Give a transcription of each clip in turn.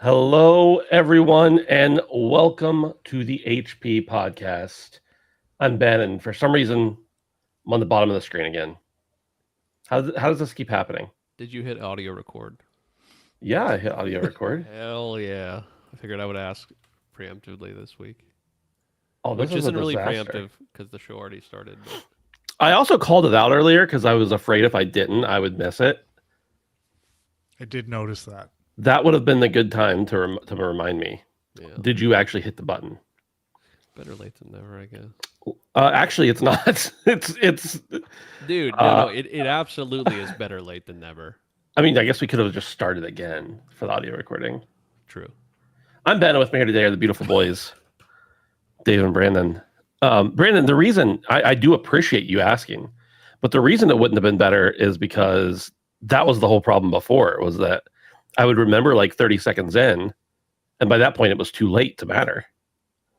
Hello, everyone, and welcome to the HP podcast. I'm Ben, and for some reason, I'm on the bottom of the screen again. How does this keep happening? Did you hit audio record? Yeah, I hit audio record. Hell yeah. I figured I would ask preemptively this week. Oh, this Which is a isn't really disaster. preemptive because the show already started. But I also called it out earlier because I was afraid if I didn't, I would miss it. I did notice that. That would have been the good time to remind me. yeah, Did you actually hit the button? better late than never, I guess. Actually, it's not. it's. Dude, no, it absolutely is better late than never. I mean, I guess we could have just started again for the audio recording. True. I'm Ben. With me here today are the beautiful boys, Dave and Brandon. Brandon, the reason I do appreciate you asking, but the reason it wouldn't have been better is because that was the whole problem before. Was that I would remember like 30 seconds in, and by that point it was too late to matter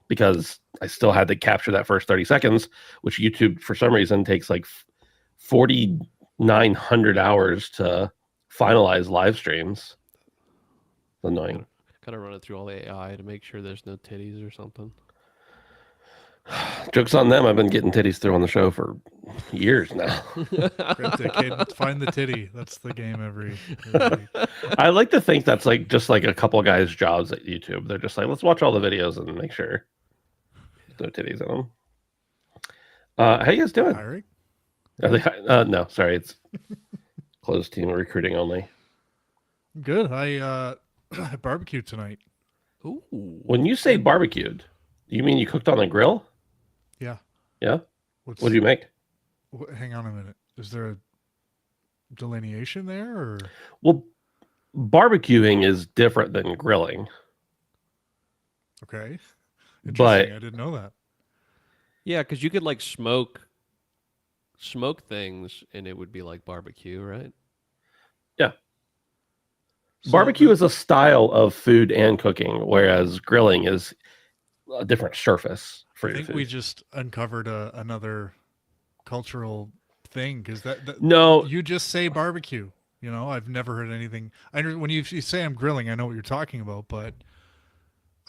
because I still had to capture that first 30 seconds, which YouTube for some reason takes like 4,900 hours to finalize live streams. It's annoying. Kind of running through all the AI to make sure there's no titties or something. Joke's on them. I've been getting titties through on the show for years now. Find the titty. That's the game every week. I like to think that's like just like a couple guys' jobs at YouTube. They're just like, let's watch all the videos and make sure there's no titties in them. How you guys doing? Hiring? Are they, no, sorry, it's closed team recruiting only. Good. I barbecued tonight. Ooh. When you say barbecued, you mean you cooked on the grill? Yeah. Yeah. What did you make? Hang on a minute. Is there a delineation there, or? Well, barbecuing is different than grilling. Okay. But Interesting. I didn't know that. Yeah, because you could like smoke things and it would be like barbecue, right? yeah, So barbecue is a style of food and cooking, whereas grilling is a different surface for I your think food. we just uncovered another cultural thing because that No, you just say barbecue. You know, I've never heard anything. When you say I'm grilling, I know what you're talking about, but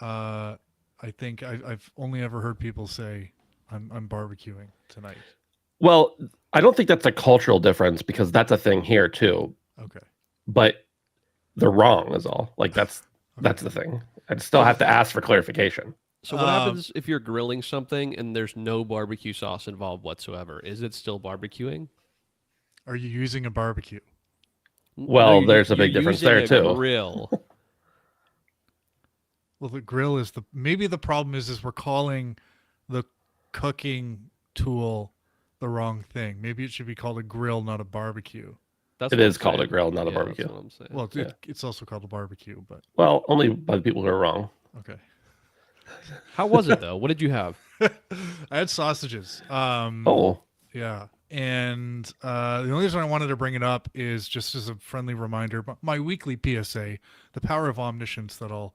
I think I've only ever heard people say I'm barbecuing tonight. well, I don't think that's a cultural difference because that's a thing here too. Okay. But they're wrong is all. Like that's the thing. I'd still have to ask for clarification. So what happens if you're grilling something and there's no barbecue sauce involved whatsoever? Is it still barbecuing? Are you using a barbecue? Well, No, there's a big difference using there a too. Grill. Well, the grill is maybe the problem is we're calling the cooking tool the wrong thing. Maybe it should be called a grill, not a barbecue. That's It what is I'm called a saying. grill, not a Yeah, barbecue. That's what I'm saying. Well, Yeah. it's also called a barbecue, but Well, only by the people who are wrong. okay. How was it though? What did you have? I had sausages. Oh, Yeah. And the only reason I wanted to bring it up is just as a friendly reminder, my weekly PSA, the power of omniscience that I'll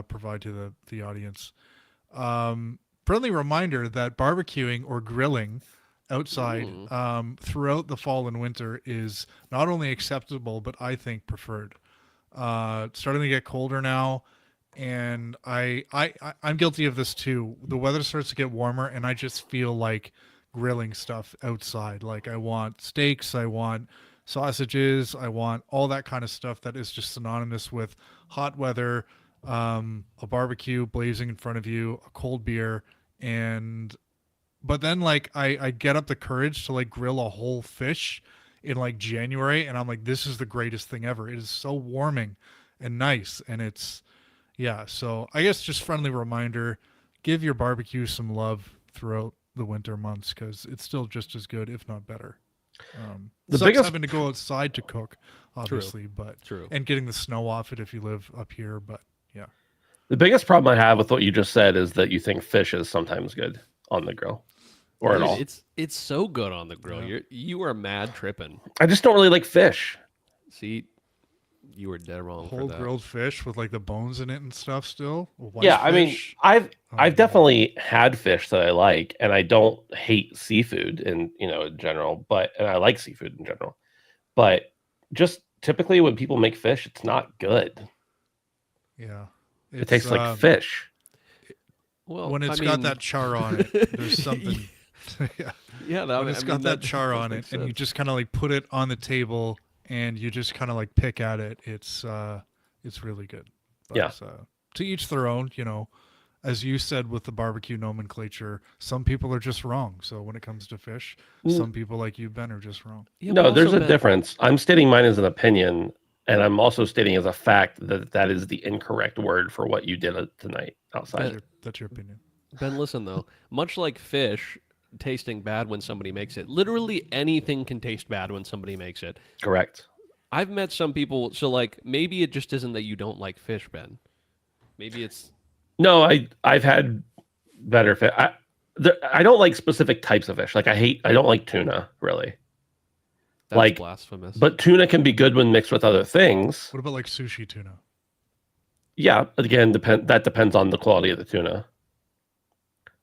provide to the audience. Friendly reminder that barbecuing or grilling outside throughout the fall and winter is not only acceptable, but I think preferred. It's starting to get colder now. And I'm guilty of this too. The weather starts to get warmer and I just feel like grilling stuff outside. Like I want steaks, I want sausages, I want all that kind of stuff that is just synonymous with hot weather, a barbecue blazing in front of you, a cold beer, but then like I get up the courage to like grill a whole fish in like January and I'm like, this is the greatest thing ever. It is so warming and nice, and it's so I guess just friendly reminder, give your barbecue some love throughout the winter months because it's still just as good, if not better. The Sucks biggest- having to go outside to cook, obviously, but True. and getting the snow off it if you live up here. But yeah, the biggest problem I have with what you just said is that you think fish is sometimes good on the grill or at Dude, all. It's so good on the grill. Yeah. You are mad tripping. I just don't really like fish. See, you were dead wrong whole for that. grilled fish with like the bones in it and stuff. Still, White Yeah, I mean, fish. I've definitely had fish that I like, and I don't hate seafood in general, and I like seafood in general. But just typically when people make fish, it's not good. Yeah. It tastes like fish. Well, when it's I got mean- that char on it, there's something. Yeah. Yeah, When it's got that char on it, and you just kind of like put it on the table, and you just kind of like pick at it. It's really good. But, Yeah. to each their own. You know, as you said with the barbecue nomenclature, some people are just wrong. So when it comes to fish, some people like you, Ben, are just wrong. Yeah, No, but there's also, a Ben, difference. I'm stating mine as an opinion, and I'm also stating as a fact that that is the incorrect word for what you did tonight outside. That's your opinion. Ben, listen though. Much like fish tasting bad when somebody makes it, literally anything can taste bad when somebody makes it. Correct. I've met some people, so like maybe it just isn't that you don't like fish, Ben. Maybe it's No, I've had better fish. I don't like specific types of fish. Like I don't like tuna really. that's Like, blasphemous. But tuna can be good when mixed with other things. What about like sushi tuna? Yeah, again, that depends on the quality of the tuna.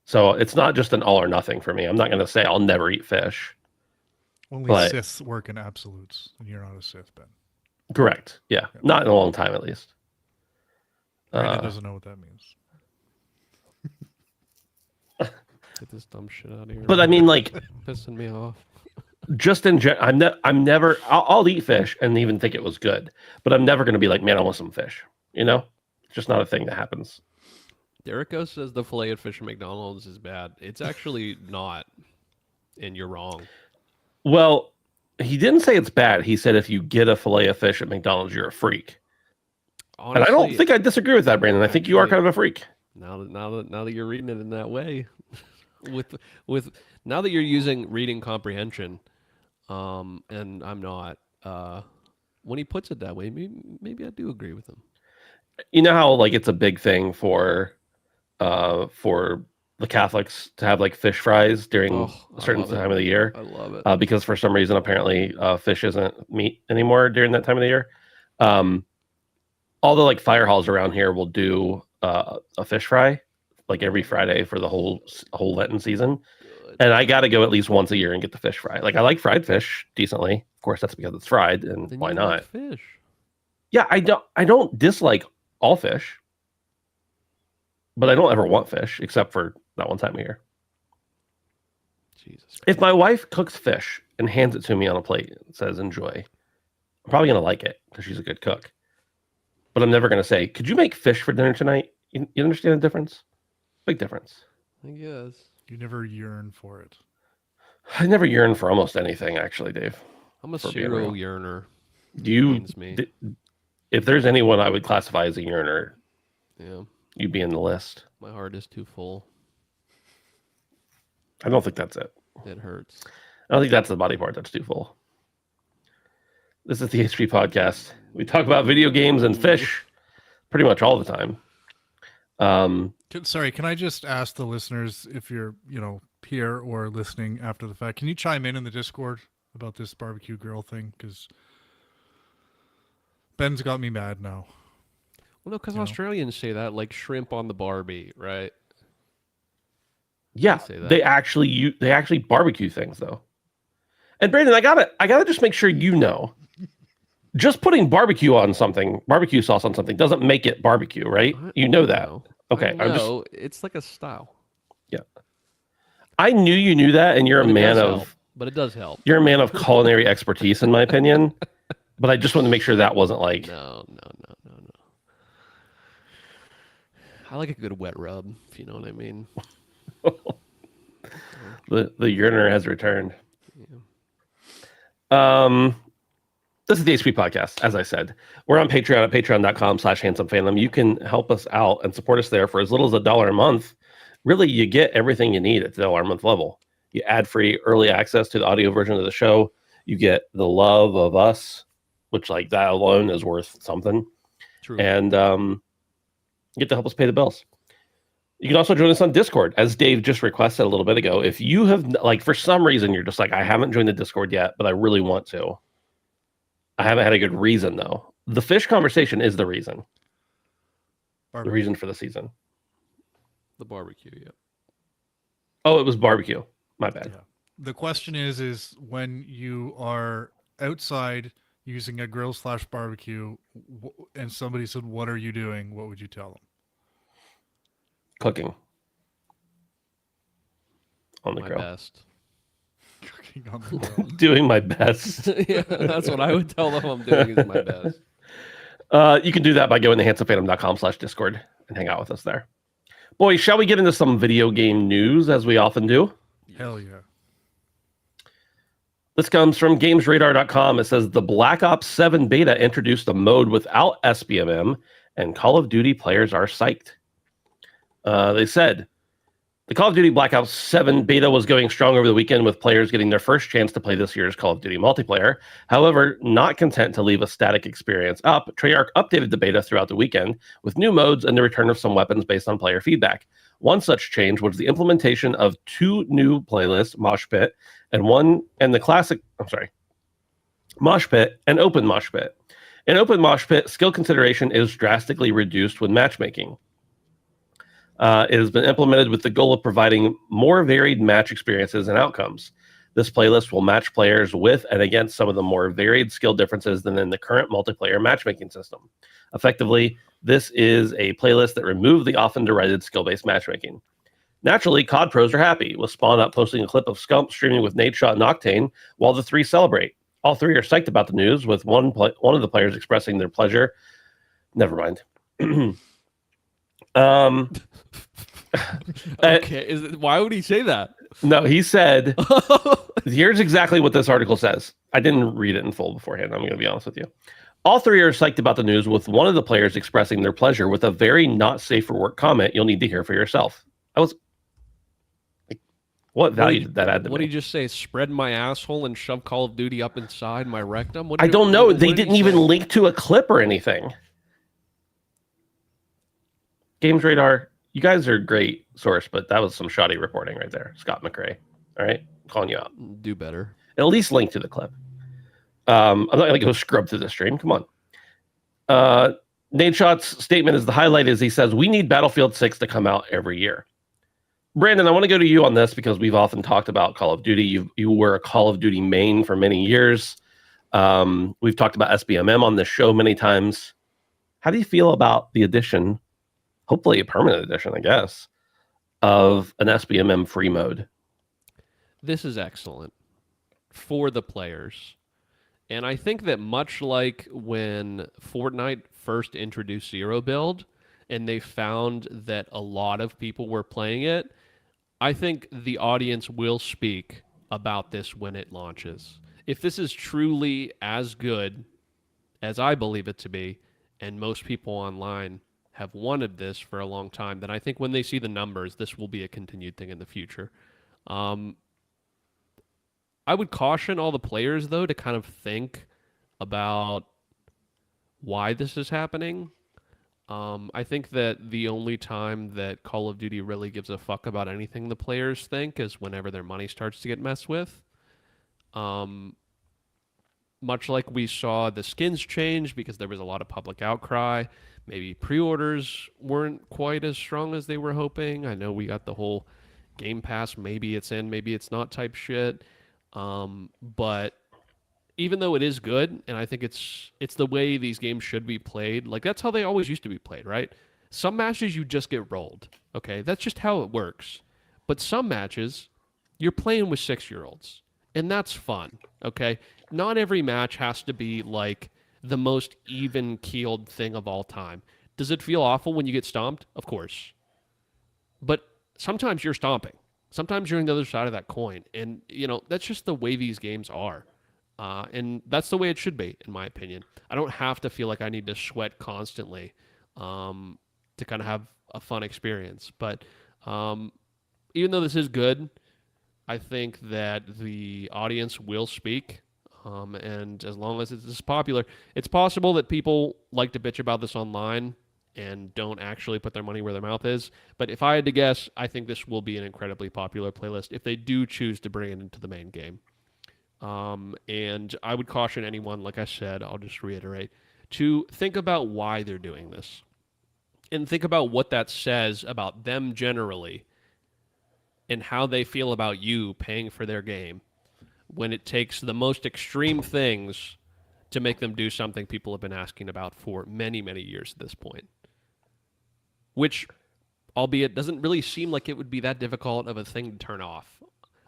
So it's not just an all or nothing for me. I'm not going to say I'll never eat fish. Only But- Siths work in absolutes, and you're not a Sith, Ben. Correct. Yeah, not in a long time at least. Brandon doesn't know what that means. Get this dumb shit out of here. But I mean, like, pissing me off. just in general, I'm never. I'll eat fish and even think it was good, but I'm never going to be like, man, I want some fish. You know, it's just not a thing that happens. Derico says the filet of fish at McDonald's is bad. It's actually not, and you're wrong. Well, he didn't say it's bad. He said if you get a fillet of fish at McDonald's, you're a freak. Honestly, And I don't think I disagree with that, Brandon. I think you are kind of a freak. now that you're reading it in that way, with now that you're using reading comprehension, and I'm not. When he puts it that way, maybe I do agree with him. You know how like it's a big thing for the Catholics to have like fish fries during Oh, a certain I love it. time of the year, I love it. because for some reason apparently fish isn't meat anymore during that time of the year. All the like fire halls around here will do a fish fry like every Friday for the whole Lenten season, and I got to go at least once a year and get the fish fry. Like I like fried fish decently, of course that's because it's fried, and Then why you not? like fish? Yeah, I don't dislike all fish, but I don't ever want fish except for that one time a year. Jesus. If my wife cooks fish and hands it to me on a plate and says enjoy, I'm probably gonna like it because she's a good cook. But I'm never gonna say, "Could you make fish for dinner tonight?" You understand the difference? Big difference. I guess. You never yearn for it. I never yearn for almost anything, actually, Dave. I'm a For being zero real. yearner. You, Pains me. if there's anyone I would classify as a yearner, Yeah, you'd be in the list. my heart is too full. I don't think that's it. It hurts. I don't think that's the body part that's too full. This is the HP podcast. We talk about video games and fish pretty much all the time. Sorry, can I just ask the listeners if you're, here or listening after the fact, can you chime in the Discord about this barbecue grill thing? Because Ben's got me mad now. Well, no, because You know? Australians say that, like shrimp on the Barbie, right? Yeah, say that. they actually barbecue things though. And Brandon, I gotta just make sure you know. Just putting barbecue sauce on something doesn't make it barbecue, right? You know that. Okay, I I'm just know. It's like a style. I knew you knew that, and you're a But it man does of help. But it does help. you're a man of culinary expertise, in my opinion. But I just want to make sure that wasn't like No. I like a good wet rub, if you know what I mean. the yearner has returned. This is the HP podcast. As I said, we're on Patreon at patreon.com/handsomefandom. You can help us out and support us there for as little as $1 a month. Really, you get everything you need at the $1 a month level. You adfree early access to the audio version of the show. You get the love of us, which like that alone is worth something. True. And you get to help us pay the bills. You can also join us on Discord, as Dave just requested a little bit ago. If you have, like, for some reason, you're just like, I haven't joined the Discord yet, but I really want to. I haven't had a good reason, though. The fish conversation is the reason. The reason for the season. The barbecue, yeah. Oh, it was barbecue. My bad. Yeah. The question is when you are outside, using a grill/barbecue, and somebody said, "What are you doing?" What would you tell them? Cooking on the My grill. best. Cooking on the grill. Doing my best. Yeah, that's what I would tell them I'm doing is my best. You can do that by going to handsomephantom.com/discord and hang out with us there. Boys, shall we get into some video game news as we often do? Hell yeah. This comes from gamesradar.com. It says the Black Ops 7 beta introduced a mode without SBMM, and Call of Duty players are psyched. They said the Call of Duty Black Ops 7 beta was going strong over the weekend with players getting their first chance to play this year's Call of Duty multiplayer. However, not content to leave a static experience up, Treyarch updated the beta throughout the weekend with new modes and the return of some weapons based on player feedback. One such change was the implementation of 2 new playlists, Mosh Pit and the classic, Mosh Pit and Open Mosh Pit. In Open Mosh Pit, skill consideration is drastically reduced when matchmaking. It has been implemented with the goal of providing more varied match experiences and outcomes. This playlist will match players with and against some of the more varied skill differences than in the current multiplayer matchmaking system. Effectively, this is a playlist that removed the often derided skill-based matchmaking. Naturally, COD pros are happy, with Spawn Up posting a clip of Scump streaming with Nadeshot and Octane while the 3 celebrate. All 3 are psyched about the news, with one of the players expressing their pleasure. Never mind. Okay, why would he say that? No, he said, here's exactly what this article says. I didn't read it in full beforehand. I'm going to be honest with you. All 3 are psyched about the news, with one of the players expressing their pleasure with a very not safe for work comment you'll need to hear for yourself. I was like, what value did that add to me? What did he just say? Spread my asshole and shove Call of Duty up inside my rectum? I don't know. They didn't even link to a clip or anything. Games Radar, you guys are a great source, but that was some shoddy reporting right there. Scott McRae. All right? I'm calling you out. Do better. At least link to the clip. I'm not going to go scrub through the stream. Come on. Nadeshot's statement is the highlight is he says, we need Battlefield 6 to come out every year. Brandon, I want to go to you on this because we've often talked about Call of Duty. You were a Call of Duty main for many years. We've talked about SBMM on this show many times. How do you feel about the addition, hopefully a permanent addition, I guess, of an SBMM free mode? This is excellent for the players. And I think that much like when Fortnite first introduced Zero Build and they found that a lot of people were playing it, I think the audience will speak about this when it launches. If this is truly as good as I believe it to be, and most people online have wanted this for a long time, then I think when they see the numbers, this will be a continued thing in the future. I would caution all the players, though, to kind of think about why this is happening. I think that the only time that Call of Duty really gives a fuck about anything the players think is whenever their money starts to get messed with. Much like we saw the skins change because there was a lot of public outcry. Maybe pre-orders weren't quite as strong as they were hoping. I know we got the whole Game Pass, maybe it's in, maybe it's not type shit. But even though it is good, and I think it's the way these games should be played, like that's how they always used to be played, right? Some matches you just get rolled, okay? That's just how it works. But some matches, you're playing with 6-year-olds, and that's fun, okay? Not every match has to be like the most even-keeled thing of all time. Does it feel awful when you get stomped? Of course. But sometimes you're stomping. Sometimes you're on the other side of that coin. And, that's just the way these games are. And that's the way it should be, in my opinion. I don't have to feel like I need to sweat constantly to kind of have a fun experience. But even though this is good, I think that the audience will speak. And as long as it's popular, it's possible that people like to bitch about this online and don't actually put their money where their mouth is. But if I had to guess, I think this will be an incredibly popular playlist if they do choose to bring it into the main game. And I would caution anyone, like I said, I'll just reiterate, to think about why they're doing this. And think about what that says about them generally and how they feel about you paying for their game when it takes the most extreme things to make them do something people have been asking about for many, many years at this point. Which, albeit, doesn't really seem like it would be that difficult of a thing to turn off.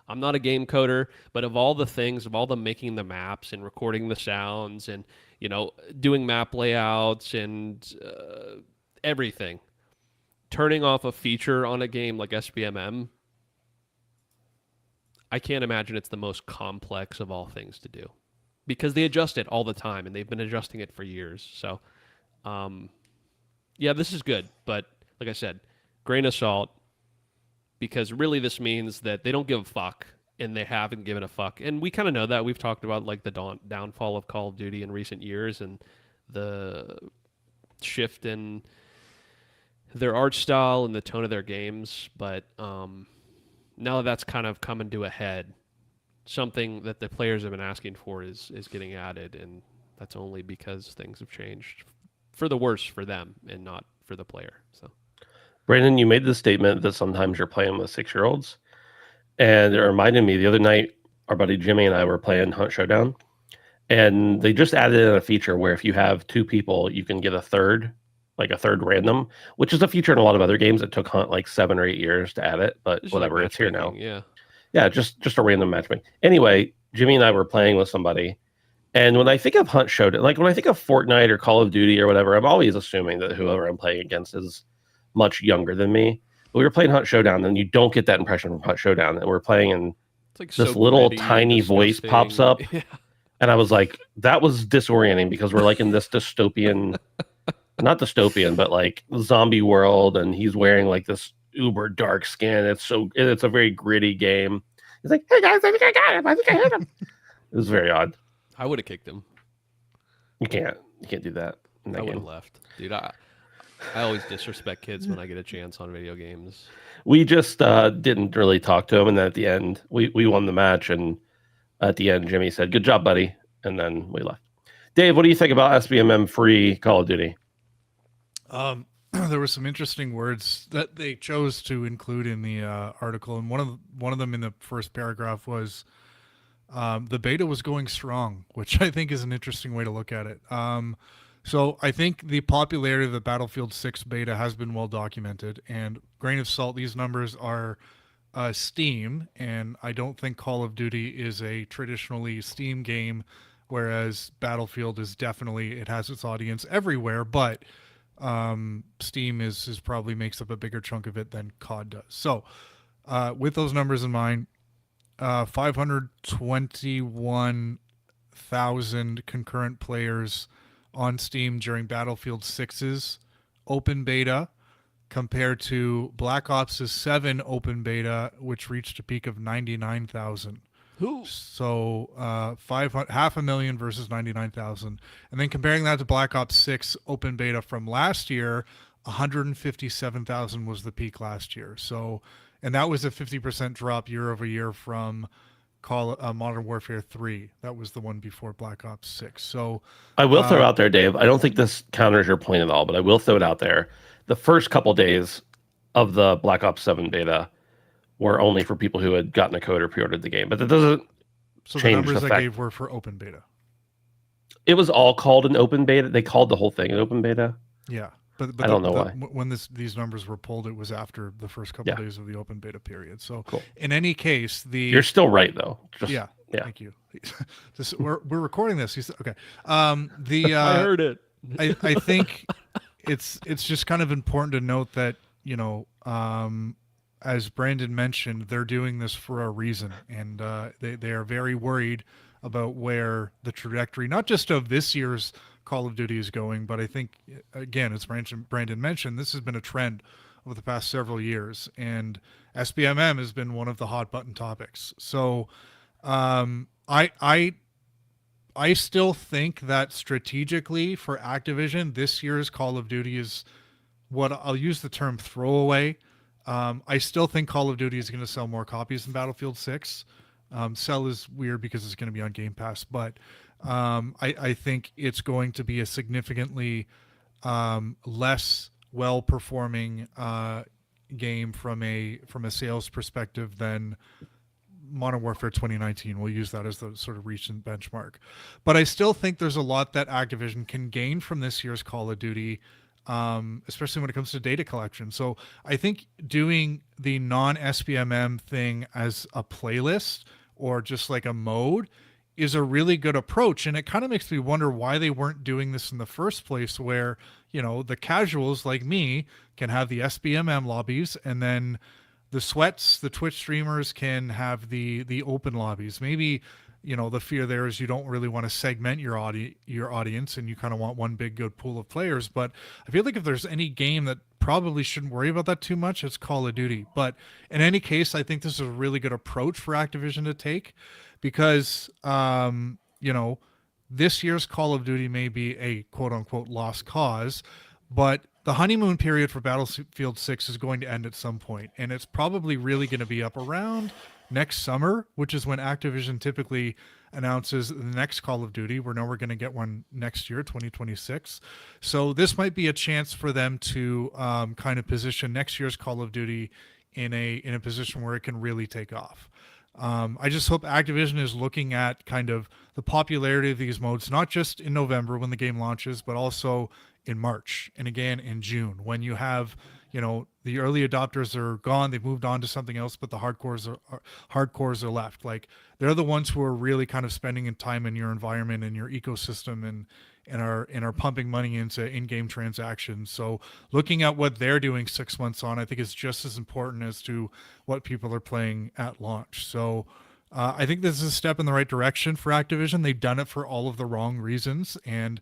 I'm not a game coder, but of all the things, of all the making the maps and recording the sounds and, doing map layouts and everything, turning off a feature on a game like SBMM, I can't imagine it's the most complex of all things to do, because they adjust it all the time and they've been adjusting it for years. So, yeah, this is good, but like I said, grain of salt, because really this means that they don't give a fuck, and they haven't given a fuck. And we kind of know that. We've talked about like the downfall of Call of Duty in recent years and the shift in their art style and the tone of their games. But now that that's kind of coming to a head, something that the players have been asking for is getting added, and that's only because things have changed for the worse for them and not for the player. So, Brandon, you made the statement that sometimes you're playing with 6-year-olds, and it reminded me the other night, our buddy Jimmy and I were playing Hunt Showdown, and they just added in a feature where if you have 2 people, you can get a third random, which is a feature in a lot of other games. It took Hunt like 7 or 8 years to add it, but whatever, like it's here now. Yeah, just a random matchmaking. Anyway, Jimmy and I were playing with somebody, and when I think of Hunt Showdown, like when I think of Fortnite or Call of Duty or whatever, I'm always assuming that whoever I'm playing against is much younger than me. But we were playing Hunt Showdown, and you don't get that impression from Hunt Showdown. And we're playing, and it's like this so little gritty, tiny voice pops up, Yeah. and I was like, that was disorienting, because we're like in this dystopian, not dystopian, but like zombie world, and he's wearing like this uber dark skin. It's a very gritty game. He's like, hey guys, I think I got him. I think I hit him. It was very odd. I would have kicked him. You can't do that in that I would have game. left. Dude, I always disrespect kids when I get a chance on video games. We just didn't really talk to him, and then at the end, we won the match, and at the end, Jimmy said, "Good job, buddy," and then we left. Dave, what do you think about SBMM free Call of Duty? There were some interesting words that they chose to include in the article, and one of them in the first paragraph was the beta was going strong, which I think is an interesting way to look at it. So I think the popularity of the Battlefield 6 beta has been well documented, and grain of salt, these numbers are Steam, and I don't think Call of Duty is a traditionally Steam game, whereas Battlefield is definitely, it has its audience everywhere, but Steam is probably makes up a bigger chunk of it than COD does. So with those numbers in mind, 521,000 concurrent players on Steam during Battlefield 6's open beta, compared to Black Ops' 7 open beta, which reached a peak of 99,000. So 500,000 versus 99,000. And then comparing that to Black Ops 6 open beta from last year, 157,000 was the peak last year. So, and that was a 50% drop year over year from Modern Warfare 3. That was the one before Black Ops 6. So I will throw out there, Dave, I don't think this counters your point at all, but I will throw it out there. The first couple days of the Black Ops 7 beta were only for people who had gotten a code or pre-ordered the game, but that doesn't so change the numbers the I fact. gave were for open beta. It was all called an open beta. They called the whole thing an open beta. Yeah. But I don't know why. When these numbers were pulled, it was after the first couple days of the open beta period. So cool. In any case, you're still right though. Yeah. Thank you. We're recording this. Okay. I heard it. I think it's just kind of important to note that, as Brandon mentioned, they're doing this for a reason, and they are very worried about where the trajectory, not just of this year's Call of Duty is going, but I think, again, as Brandon mentioned, this has been a trend over the past several years, and SBMM has been one of the hot button topics. So I still think that strategically for Activision, this year's Call of Duty is what I'll use the term throwaway. I still think Call of Duty is going to sell more copies than Battlefield 6. Sell is weird because it's going to be on Game Pass, but I think it's going to be a significantly less well-performing game from a sales perspective than Modern Warfare 2019. We'll use that as the sort of recent benchmark. But I still think there's a lot that Activision can gain from this year's Call of Duty, especially when it comes to data collection. So I think doing the non-SBMM thing as a playlist or just like a mode is a really good approach. And it kind of makes me wonder why they weren't doing this in the first place, where, you know, the casuals like me can have the SBMM lobbies, and then the sweats, the Twitch streamers, can have the open lobbies. Maybe, you know, the fear there is you don't really want to segment your audience, and you kind of want one big good pool of players. But I feel like if there's any game that probably shouldn't worry about that too much, it's Call of Duty. But in any case, I think this is a really good approach for Activision to take, because you know, this year's Call of Duty may be a quote unquote lost cause, but the honeymoon period for Battlefield 6 is going to end at some point, and it's probably really going to be up around next summer, which is when Activision typically announces the next Call of Duty. We know we're going to get one next year, 2026. So this might be a chance for them to kind of position next year's Call of Duty in a position where it can really take off. I just hope Activision is looking at kind of the popularity of these modes, not just in November when the game launches, but also in March and again in June, when you have, you know, the early adopters are gone, they've moved on to something else, but the hardcores are left. Like, they're the ones who are really kind of spending time in your environment and your ecosystem, and are pumping money into in-game transactions. So looking at what they're doing 6 months on, I think is just as important as to what people are playing at launch. So I think this is a step in the right direction for Activision. They've done it for all of the wrong reasons, and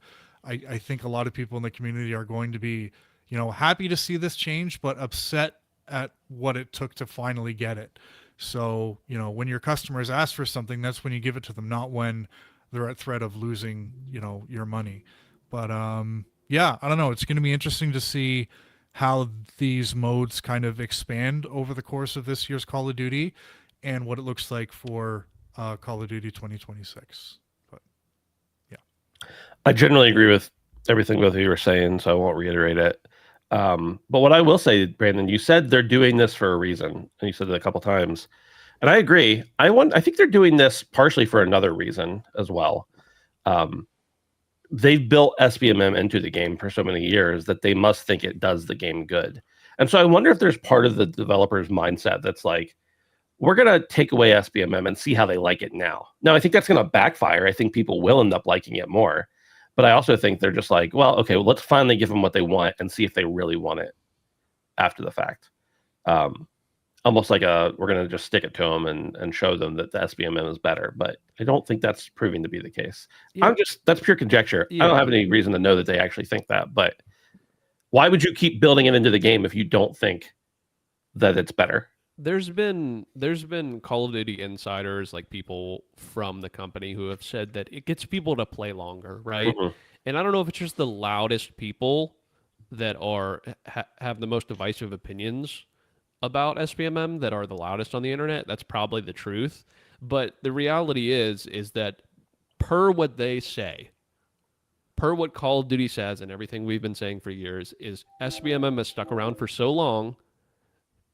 I think a lot of people in the community are going to be, you know, happy to see this change, but upset at what it took to finally get it. So, you know, when your customers ask for something, that's when you give it to them, not when they're at threat of losing, you know, your money. But yeah, I don't know. It's going to be interesting to see how these modes kind of expand over the course of this year's Call of Duty, and what it looks like for Call of Duty 2026. But yeah, I generally agree with everything both of you were saying, so I won't reiterate it. But what I will say, Brandon, you said they're doing this for a reason, and you said it a couple times, and I agree. I think they're doing this partially for another reason as well. They've built SBMM into the game for so many years that they must think it does the game good. And so I wonder if there's part of the developer's mindset that's like, we're going to take away SBMM and see how they like it now. Now, I think that's going to backfire. I think people will end up liking it more. But I also think they're just like, well, okay, well, let's finally give them what they want and see if they really want it after the fact. Almost like we're going to just stick it to them and show them that the SBMM is better. But I don't think that's proving to be the case. Yeah. That's pure conjecture. Yeah. I don't have any reason to know that they actually think that. But why would you keep building it into the game if you don't think that it's better? There's been Call of Duty insiders, like people from the company, who have said that it gets people to play longer, right? Mhm. And I don't know if it's just the loudest people that are have the most divisive opinions about SBMM that are the loudest on the internet. That's probably the truth. But the reality is that per what they say, per what Call of Duty says, and everything we've been saying for years, is SBMM has stuck around for so long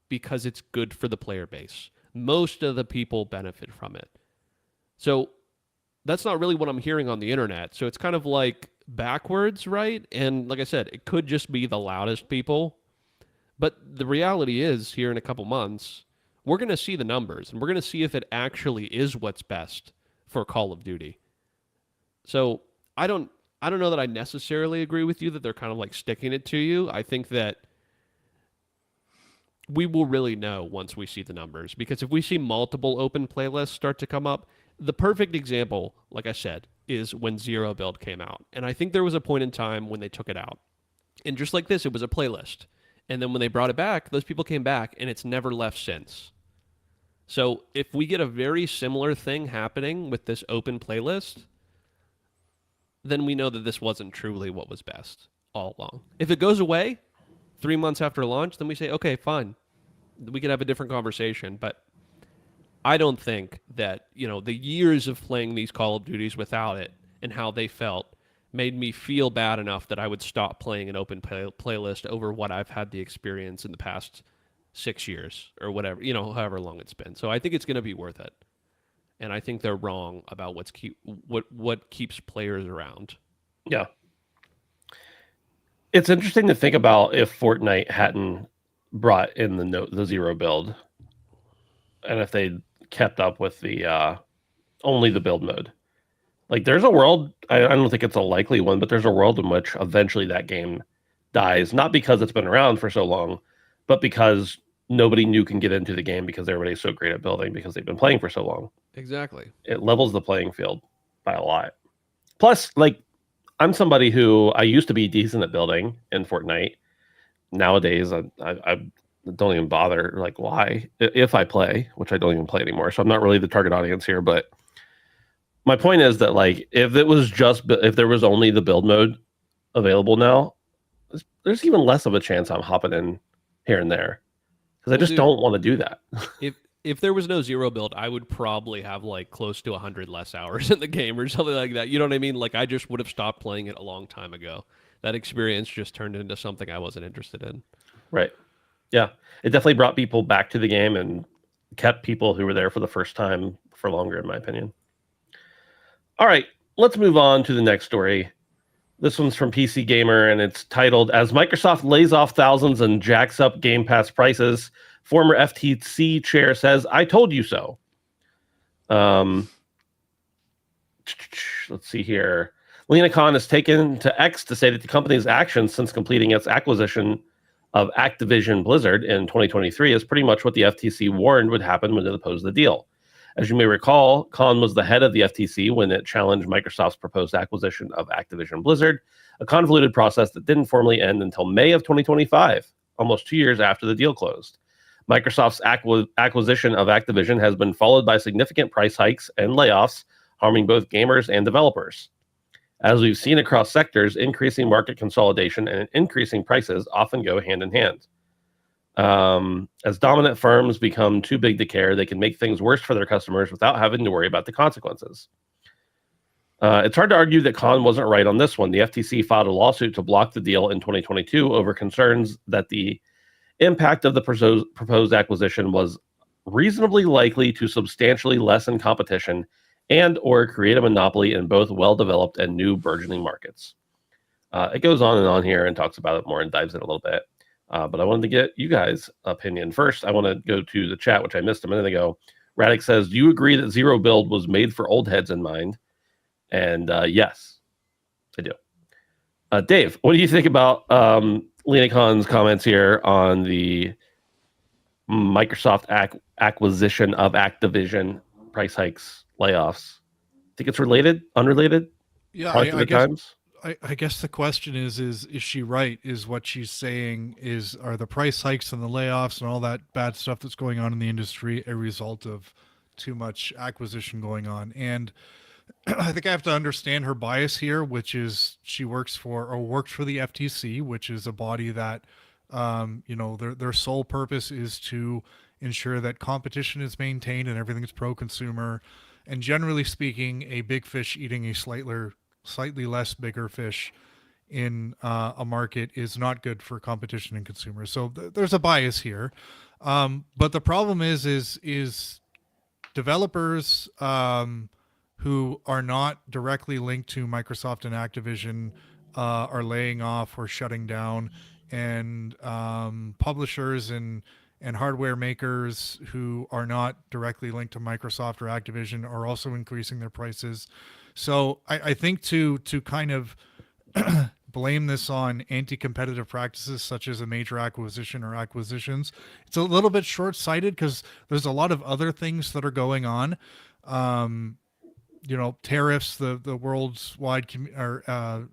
because it's good for the player base. Most of the people benefit from it. So that's not really what I'm hearing on the internet. So it's kind of like backwards, right? And like I said, it could just be the loudest people. But the reality is, here in a couple months, we're going to see the numbers, and we're going to see if it actually is what's best for Call of Duty. So I don't know that I necessarily agree with you that they're kind of like sticking it to you. I think that we will really know once we see the numbers, because if we see multiple open playlists start to come up, the perfect example, like I said, is when Zero Build came out. And I think there was a point in time when they took it out. And just like this, it was a playlist. And then when they brought it back, those people came back, and it's never left since. So if we get a very similar thing happening with this open playlist, then we know that this wasn't truly what was best all along. If it goes away 3 months after launch, then we say, okay, fine. We can have a different conversation. But I don't think that, you know, the years of playing these Call of Duties without it and how they felt made me feel bad enough that I would stop playing an open playlist over what I've had the experience in the past 6 years or whatever, you know, however long it's been. So I think it's going to be worth it. and I think they're wrong about what keeps players around. Yeah. It's interesting to think about if Fortnite hadn't brought in the zero build, and if they kept up with the only the build mode. Like, there's a world, I don't think it's a likely one, but there's a world in which eventually that game dies, not because it's been around for so long, but because nobody new can get into the game because everybody's so great at building because they've been playing for so long. Exactly. It levels the playing field by a lot. Plus, like, I'm somebody who I used to be decent at building in Fortnite. Nowadays, I don't even bother. Like, why? If I play, which I don't even play anymore, so I'm not really the target audience here. But my point is that, like, if there was only the build mode available now, there's even less of a chance I'm hopping in here and there because I just don't want to do that. If there was no zero build, I would probably have like close to 100 less hours in the game or something like that. You know what I mean? Like, I just would have stopped playing it a long time ago. That experience just turned into something I wasn't interested in. Right. Yeah. It definitely brought people back to the game and kept people who were there for the first time for longer, in my opinion. All right. Let's move on to the next story. This one's from PC Gamer, and it's titled, "As Microsoft Lays Off Thousands and Jacks Up Game Pass Prices, Former FTC Chair Says, I Told You So." Let's see here. Lena Khan has taken to X to say that the company's actions since completing its acquisition of Activision Blizzard in 2023 is pretty much what the FTC warned would happen when it opposed the deal. As you may recall, Khan was the head of the FTC when it challenged Microsoft's proposed acquisition of Activision Blizzard, a convoluted process that didn't formally end until May of 2025, almost 2 years after the deal closed. Microsoft's acquisition of Activision has been followed by significant price hikes and layoffs, harming both gamers and developers. As we've seen across sectors, increasing market consolidation and increasing prices often go hand in hand. As dominant firms become too big to care, they can make things worse for their customers without having to worry about the consequences. It's hard to argue that Khan wasn't right on this one. The FTC filed a lawsuit to block the deal in 2022 over concerns that the impact of the proposed acquisition was reasonably likely to substantially lessen competition and or create a monopoly in both well-developed and new burgeoning markets. It goes on and on here and talks about it more and dives in a little bit. But I wanted to get you guys' opinion. First, I want to go to the chat, which I missed a minute ago. Radix says, "Do you agree that zero build was made for old heads in mind?" And yes, I do. Dave, what do you think about Lena Khan's comments here on the Microsoft acquisition of Activision, price hikes, layoffs? Think it's related, unrelated? Yeah, I guess the question is she right? Is what she's saying are the price hikes and the layoffs and all that bad stuff that's going on in the industry a result of too much acquisition going on? And I think I have to understand her bias here, which is she works for the FTC, which is a body that, their sole purpose is to ensure that competition is maintained and everything's pro-consumer. And generally speaking, a big fish eating a slightly less bigger fish in a market is not good for competition and consumers. So there's a bias here. But the problem is developers who are not directly linked to Microsoft and Activision are laying off or shutting down, and publishers and hardware makers who are not directly linked to Microsoft or Activision are also increasing their prices. So I think to kind of blame this on anti-competitive practices such as a major acquisition or acquisitions, it's a little bit short-sighted because there's a lot of other things that are going on. Tariffs, the world's wide, the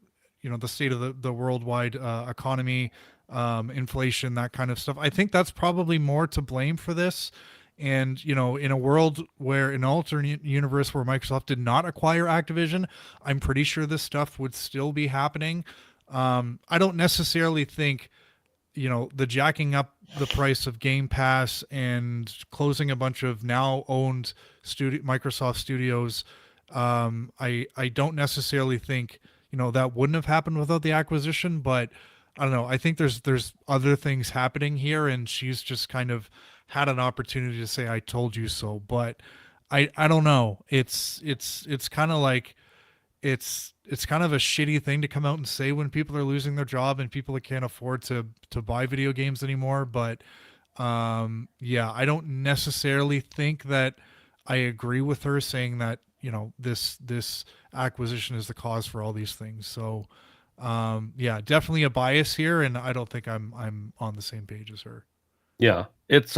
state of the worldwide economy, inflation, that kind of stuff. I think that's probably more to blame for this. And, in a world where, in an alternate universe where Microsoft did not acquire Activision, I'm pretty sure this stuff would still be happening. I don't necessarily think, the jacking up the price of Game Pass and closing a bunch of now owned Microsoft studios. I don't necessarily think, that wouldn't have happened without the acquisition, but I don't know. I think there's other things happening here, and she's just kind of had an opportunity to say, I told you so. But I don't know. It's kind of like it's kind of a shitty thing to come out and say when people are losing their job and people that can't afford to buy video games anymore. But yeah, I don't necessarily think that I agree with her saying that, you know, this acquisition is the cause for all these things. So yeah, definitely a bias here, and I don't think I'm on the same page as her. Yeah, it's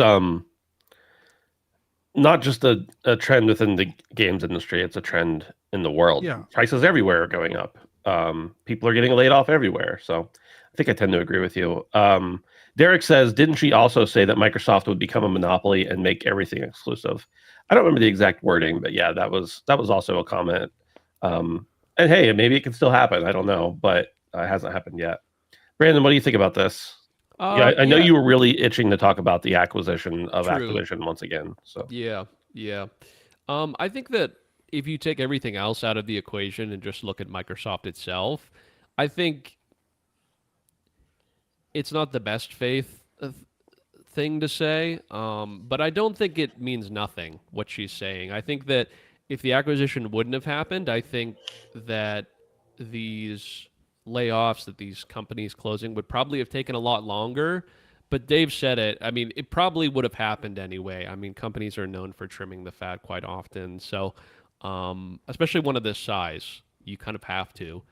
not just a trend within the games industry, it's a trend in the world. Yeah. Prices everywhere are going up. People are getting laid off everywhere. So I think I tend to agree with you. Derek says, didn't she also say that Microsoft would become a monopoly and make everything exclusive? I don't remember the exact wording, but yeah, that was also a comment. And hey, maybe it can still happen. I don't know, but it hasn't happened yet. Brandon, what do you think about this? Yeah, I know you were really itching to talk about the acquisition of Activision once again. So yeah. I think that if you take everything else out of the equation and just look at Microsoft itself, I think it's not the best faith thing to say, but I don't think it means nothing what she's saying. I think that if the acquisition wouldn't have happened, I think that these layoffs, that these companies closing would probably have taken a lot longer. But Dave said it. I mean, it probably would have happened anyway. I mean, companies are known for trimming the fat quite often. So, especially one of this size, you kind of have to.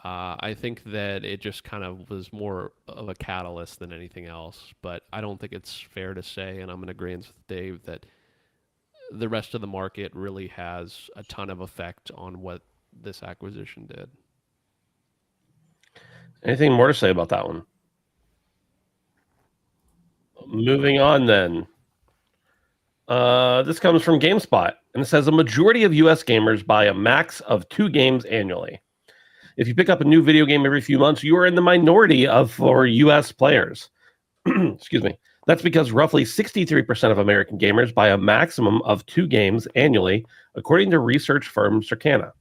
I think that it just kind of was more of a catalyst than anything else. But I don't think it's fair to say, and I'm in agreement with Dave, that the rest of the market really has a ton of effect on what this acquisition did. anything more to say about that one? Moving on then. This comes from GameSpot, and it says a majority of U.S. gamers buy a max of 2 games annually. If you pick up a new video game every few months, you are in the minority for U.S. players. Excuse me. That's because roughly 63% of American gamers buy a maximum of 2 games annually, according to research firm Circana.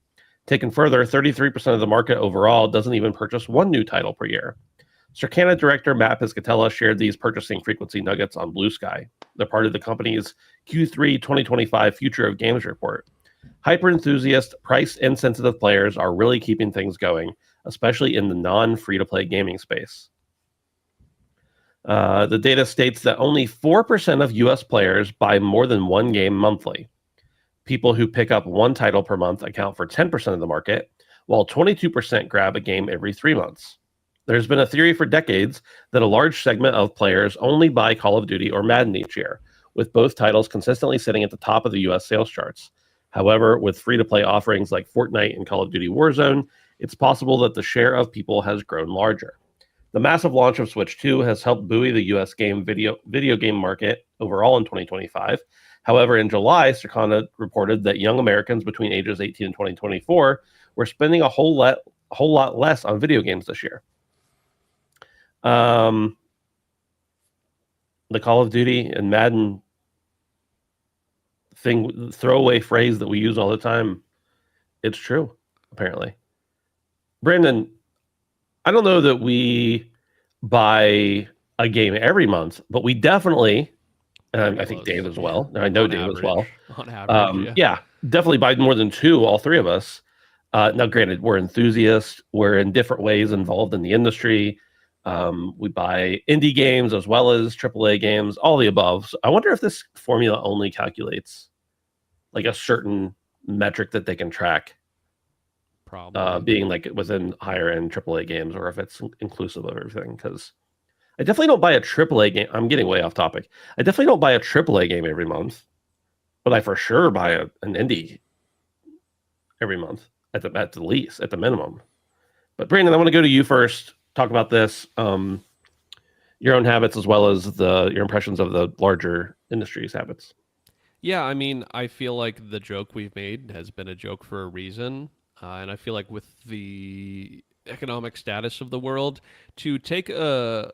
Taken further, 33% of the market overall doesn't even purchase 1 new title per year. Circana director Matt Piscatella shared these purchasing frequency nuggets on Blue Sky. They're part of the company's Q3 2025 Future of Games report. Hyper-enthusiast, price-insensitive players are really keeping things going, especially in the non-free-to-play gaming space. The data states that only 4% of U.S. players buy more than 1 game monthly. People who pick up 1 title per month account for 10% of the market, while 22% grab a game every 3 months. There's been a theory for decades that a large segment of players only buy Call of Duty or Madden each year, with both titles consistently sitting at the top of the U.S. sales charts. However, with free-to-play offerings like Fortnite and Call of Duty Warzone, it's possible that the share of people has grown larger. The massive launch of Switch 2 has helped buoy the U.S. video game market overall in 2025. However, in July, Circana reported that young Americans between ages 18 and 24 were spending a whole lot less on video games this year. The Call of Duty and Madden throwaway phrase that we use all the time, it's true, apparently. Brandon, I don't know that we buy a game every month, but we definitely, and I think Dave as well, and I know Dave as well. On average, yeah, definitely buy more than 2, all 3 of us. Now, granted, we're enthusiasts. We're in different ways involved in the industry. We buy indie games as well as AAA games, all the above. So I wonder if this formula only calculates like a certain metric that they can track, probably being like within higher end AAA games, or if it's inclusive of everything. Because I definitely don't buy a AAA game. I'm getting way off topic. I definitely don't buy a AAA game every month, but I for sure buy an indie every month at the least, at the minimum. But Brandon, I want to go to you first. Talk about this, your own habits as well as your impressions of the larger industry's habits. Yeah, I mean, I feel like the joke we've made has been a joke for a reason, and I feel like with the economic status of the world, to take a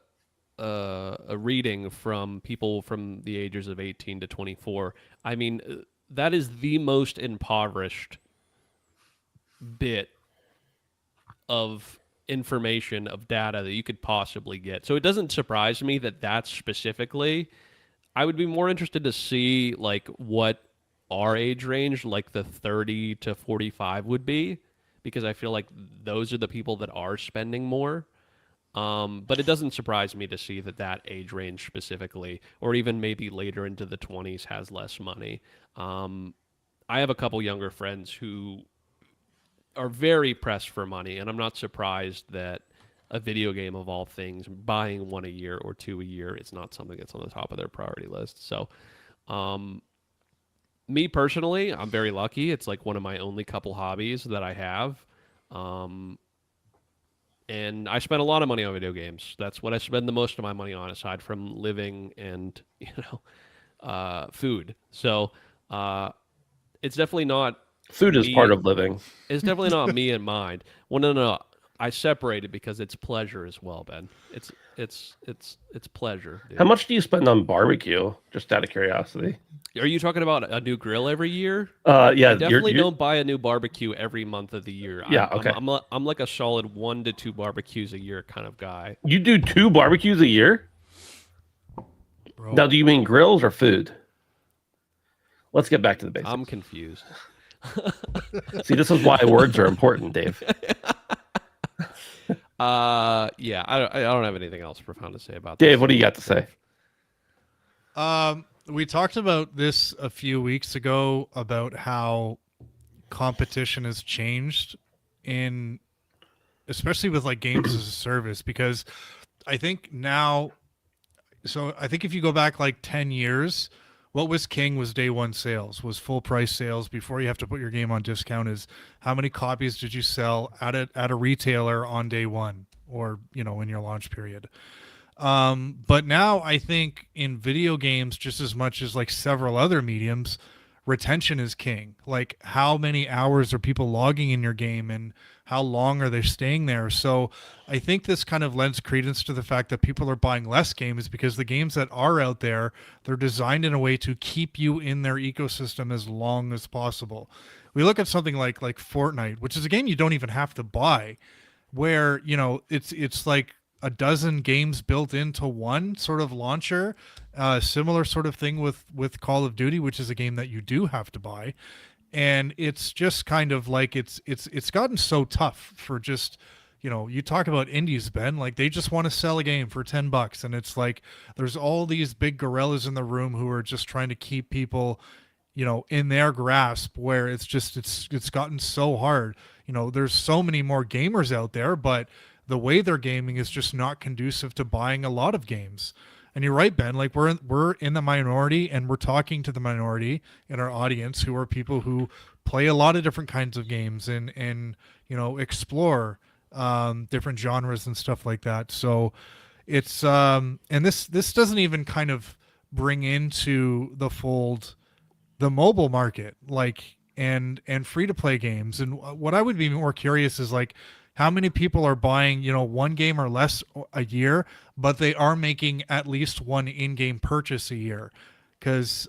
reading from people from the ages of 18 to 24, I mean, that is the most impoverished bit of information, of data that you could possibly get. So it doesn't surprise me that that's specifically. I would be more interested to see like what our age range, like the 30 to 45 would be, because I feel like those are the people that are spending more. But it doesn't surprise me to see that age range specifically, or even maybe later into the 20s, has less money. I have a couple younger friends who are very pressed for money, and I'm not surprised that a video game of all things, buying one a year or two a year, is not something that's on the top of their priority list. So, me personally, I'm very lucky. It's like one of my only couple hobbies that I have. And I spend a lot of money on video games. That's what I spend the most of my money on, aside from living and food. So it's definitely not Food is me. part of living. It's definitely not me in mind. Well, no. I separate it because it's pleasure as well, Ben. It's pleasure. Dude. How much do you spend on barbecue? Just out of curiosity. Are you talking about a new grill every year? Yeah, I definitely don't buy a new barbecue every month of the year. Yeah, okay. I'm like a solid 1 to 2 barbecues a year kind of guy. You do 2 barbecues a year? Bro. Now, do you mean grills or food? Let's get back to the basics. I'm confused. See, this is why words are important, Dave. Yeah, I don't have anything else profound to say about Dave, this. what do you got to say? We talked about this a few weeks ago about how competition has changed especially with like games as a service, because I think now, so I think if you go back like 10 years, what was king was day one sales, was full price sales before you have to put your game on discount, is how many copies did you sell at a retailer on day one, or, in your launch period. But now I think in video games, just as much as like several other mediums, retention is king. Like, how many hours are people logging in your game and how long are they staying there? So I think this kind of lends credence to the fact that people are buying less games, because the games that are out there, they're designed in a way to keep you in their ecosystem as long as possible. We look at something like Fortnite, which is a game you don't even have to buy, where, it's like a dozen games built into one sort of launcher. Similar sort of thing with Call of Duty, which is a game that you do have to buy. And it's just kind of like it's gotten so tough for just, you talk about indies, Ben, like they just want to sell a game for $10, and it's like there's all these big gorillas in the room who are just trying to keep people, in their grasp, where it's gotten so hard. There's so many more gamers out there, but the way they're gaming is just not conducive to buying a lot of games. And you're right, Ben, like we're in the minority, and we're talking to the minority in our audience, who are people who play a lot of different kinds of games and explore different genres and stuff like that. So it's and this doesn't even kind of bring into the fold the mobile market, like and free to play games. And what I would be more curious is like, how many people are buying, one game or less a year, but they are making at least one in-game purchase a year? Because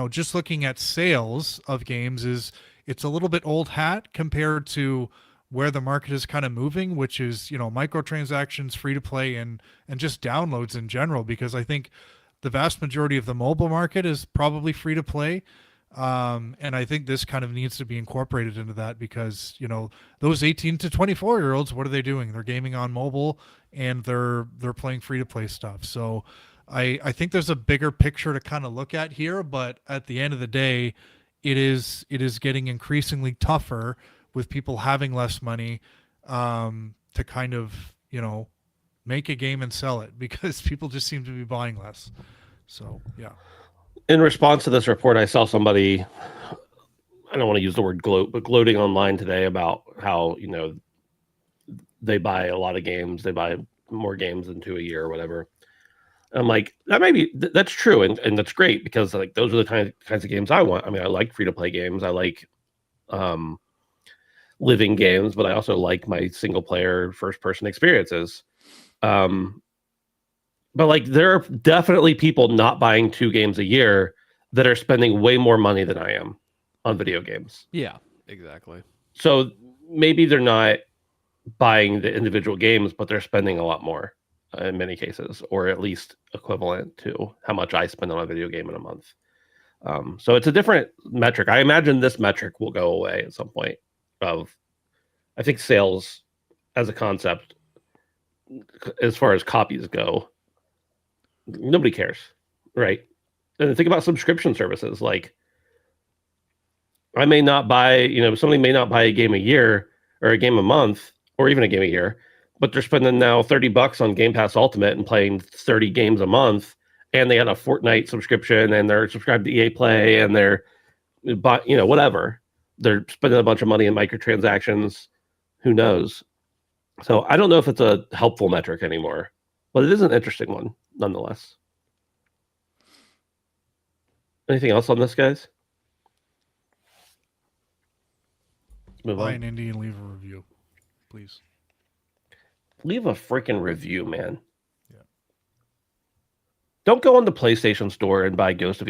just looking at sales of games, it's a little bit old hat compared to where the market is kind of moving, which is, microtransactions, free to play, and just downloads in general. Because I think the vast majority of the mobile market is probably free to play. And I think this kind of needs to be incorporated into that, because, those 18 to 24-year-olds, what are they doing? They're gaming on mobile, and they're playing free to play stuff. So I think there's a bigger picture to kind of look at here, but at the end of the day, it is getting increasingly tougher with people having less money, to kind of, make a game and sell it, because people just seem to be buying less. So, yeah. In response to this report, I saw somebody, I don't want to use the word gloat, but gloating online today about how, they buy a lot of games. They buy more games than 2 a year or whatever. I'm like, that's true. And that's great, because like those are the kinds of games I want. I mean, I like free to play games. I like living games, but I also like my single player first person experiences. But like, there are definitely people not buying 2 games a year that are spending way more money than I am on video games. Yeah, exactly. So maybe they're not buying the individual games, but they're spending a lot more in many cases, or at least equivalent to how much I spend on a video game in a month. So it's a different metric. I imagine this metric will go away at some point. I think sales as a concept, as far as copies go, nobody cares, right? And think about subscription services. Like, I may not buy, somebody may not buy a game a year or a game a month or even a game a year, but they're spending now $30 on Game Pass Ultimate and playing 30 games a month, and they had a Fortnite subscription and they're subscribed to EA Play and they're, whatever. They're spending a bunch of money in microtransactions. Who knows? So I don't know if it's a helpful metric anymore, but it is an interesting one nonetheless. Anything else on this, guys? Let's move Buy on. an indie and leave a review, please. Leave a freaking review, man. Yeah. Don't go on the PlayStation Store and buy Ghost of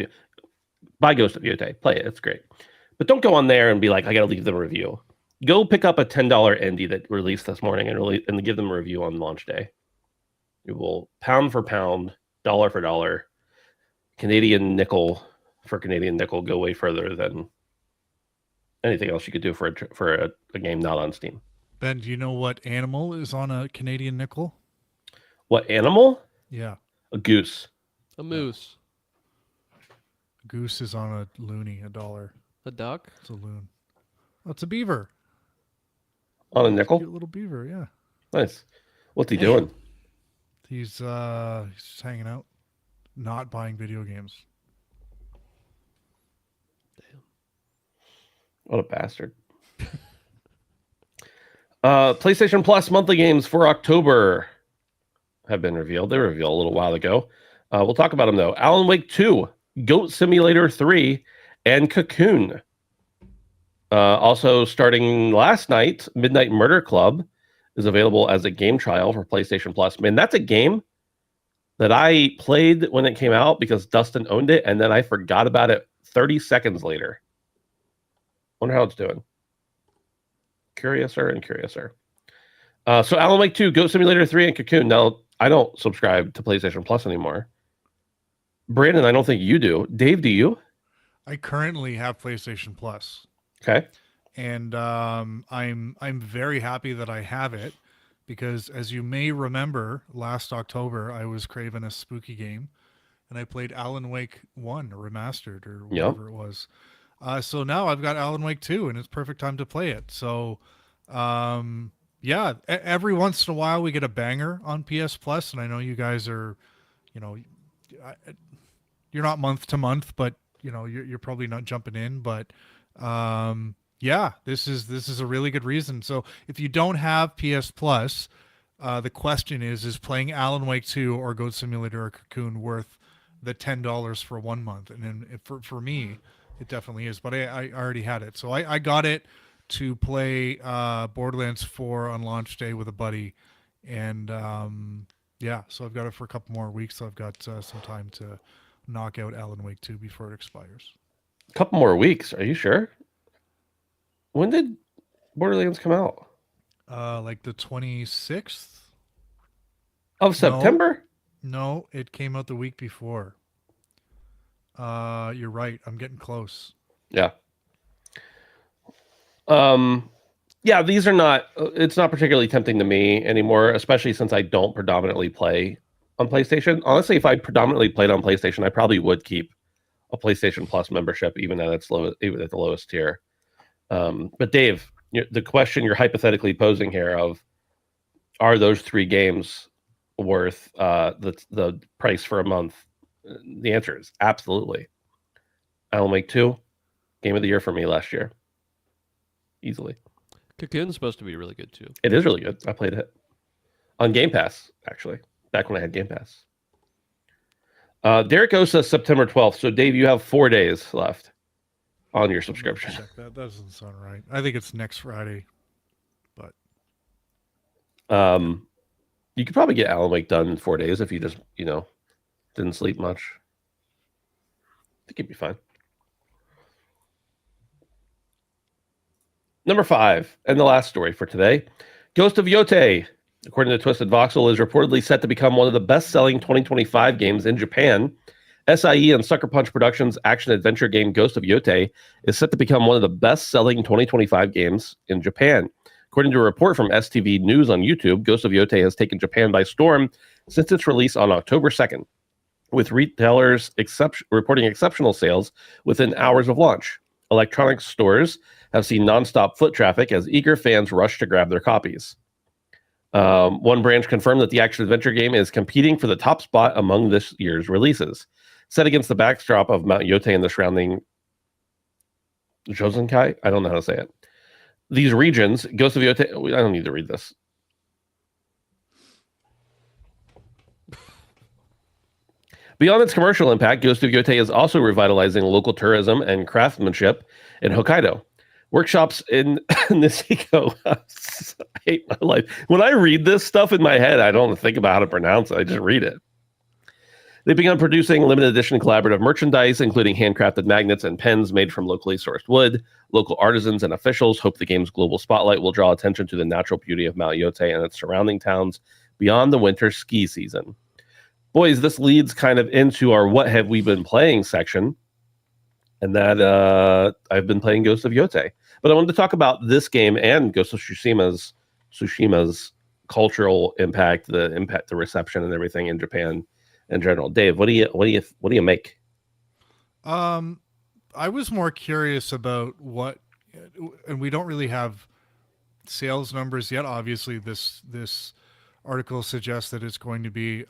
Yotei. Play it. It's great. But don't go on there and be like, I got to leave them a review. Go pick up a $10 indie that released this morning and give them a review on launch day. You will pound for pound, dollar for dollar, Canadian nickel for Canadian nickel go way further than anything else you could do for a game not on Steam. Ben, do you know what animal is on a Canadian nickel? What animal? Yeah. A goose. A moose. Goose is on a loonie, $1. A duck. It's a loon. Oh, it's a beaver. On a nickel? Cute little beaver, yeah. Nice. What's he doing? He's just hanging out, not buying video games. What a bastard. PlayStation Plus monthly games for October have been revealed. They were revealed a little while ago. We'll talk about them, though. Alan Wake 2, Goat Simulator 3, and Cocoon. Also, starting last night, Midnight Murder Club is available as a game trial for PlayStation Plus. Man, that's a game that I played when it came out because Dustin owned it, and then I forgot about it 30 seconds later. Wonder how it's doing. Curiouser and curiouser. So Alan Wake 2, Goat Simulator 3, and Cocoon. Now, I don't subscribe to PlayStation Plus anymore. Brandon, I don't think you do. Dave, do you? I currently have PlayStation Plus. Okay. And I'm very happy that I have it because, as you may remember, last October I was craving a spooky game, and I played Alan Wake 1 remastered or whatever it was. So now I've got Alan Wake 2, and it's perfect time to play it. So, yeah, every once in a while we get a banger on PS Plus, and I know you guys are, you're not month to month, but you're probably not jumping in, but. Yeah, this is a really good reason. So if you don't have PS Plus, the question is playing Alan Wake 2 or Goat Simulator or Cocoon worth the $10 for 1 month? And then for me, it definitely is. But I already had it, so I got it to play Borderlands 4 on launch day with a buddy, and yeah, so I've got it for a couple more weeks. So I've got some time to knock out Alan Wake 2 before it expires. A couple more weeks. Are you sure? When did Borderlands come out? Like the 26th of September? No, it came out the week before. You're right. I'm getting close. Yeah. Yeah, these are not, it's not particularly tempting to me anymore, especially since I don't predominantly play on PlayStation. Honestly, if I predominantly played on PlayStation, I probably would keep a PlayStation Plus membership even at the lowest tier. But Dave, the question you're hypothetically posing here of, are those 3 games worth the price for a month? The answer is absolutely. Alan Wake 2, game of the year for me last year. Easily. Cocoon's supposed to be really good too. It is really good. I played it on Game Pass, actually, back when I had Game Pass. Derek O says September 12th. So Dave, you have 4 days left on your subscription. Check that. That doesn't sound right. I think it's next Friday, but you could probably get Alan Wake done in 4 days if you just didn't sleep much. I think you'd be fine. Number 5, and the last story for today. Ghost of Yotei, according to Twisted Voxel, is reportedly set to become one of the best-selling 2025 games in Japan SIE and Sucker Punch Productions action-adventure game Ghost of Yotei is set to become one of the best-selling 2025 games in Japan. According to a report from STV News on YouTube, Ghost of Yotei has taken Japan by storm since its release on October 2nd, with retailers reporting exceptional sales within hours of launch. Electronics stores have seen nonstop foot traffic as eager fans rush to grab their copies. One branch confirmed that the action-adventure game is competing for the top spot among this year's releases. Set against the backdrop of Mount Yotei and the surrounding Josenkai, I don't know how to say it. These regions, Ghost of Yotei, I don't need to read this. Beyond its commercial impact, Ghost of Yotei is also revitalizing local tourism and craftsmanship in Hokkaido. Workshops in Niseko. I hate my life. When I read this stuff in my head, I don't think about how to pronounce it. I just read it. They've begun producing limited edition collaborative merchandise, including handcrafted magnets and pens made from locally sourced wood. Local artisans and officials hope the game's global spotlight will draw attention to the natural beauty of Mount Yotei and its surrounding towns beyond the winter ski season. Boys, this leads kind of into our What Have We Been Playing section. And that I've been playing Ghost of Yotei. But I wanted to talk about this game and Ghost of Tsushima's cultural impact, the reception and everything in Japan in general. Dave, what do you make? I was more curious about what, and we don't really have sales numbers yet. Obviously, this article suggests that it's going to be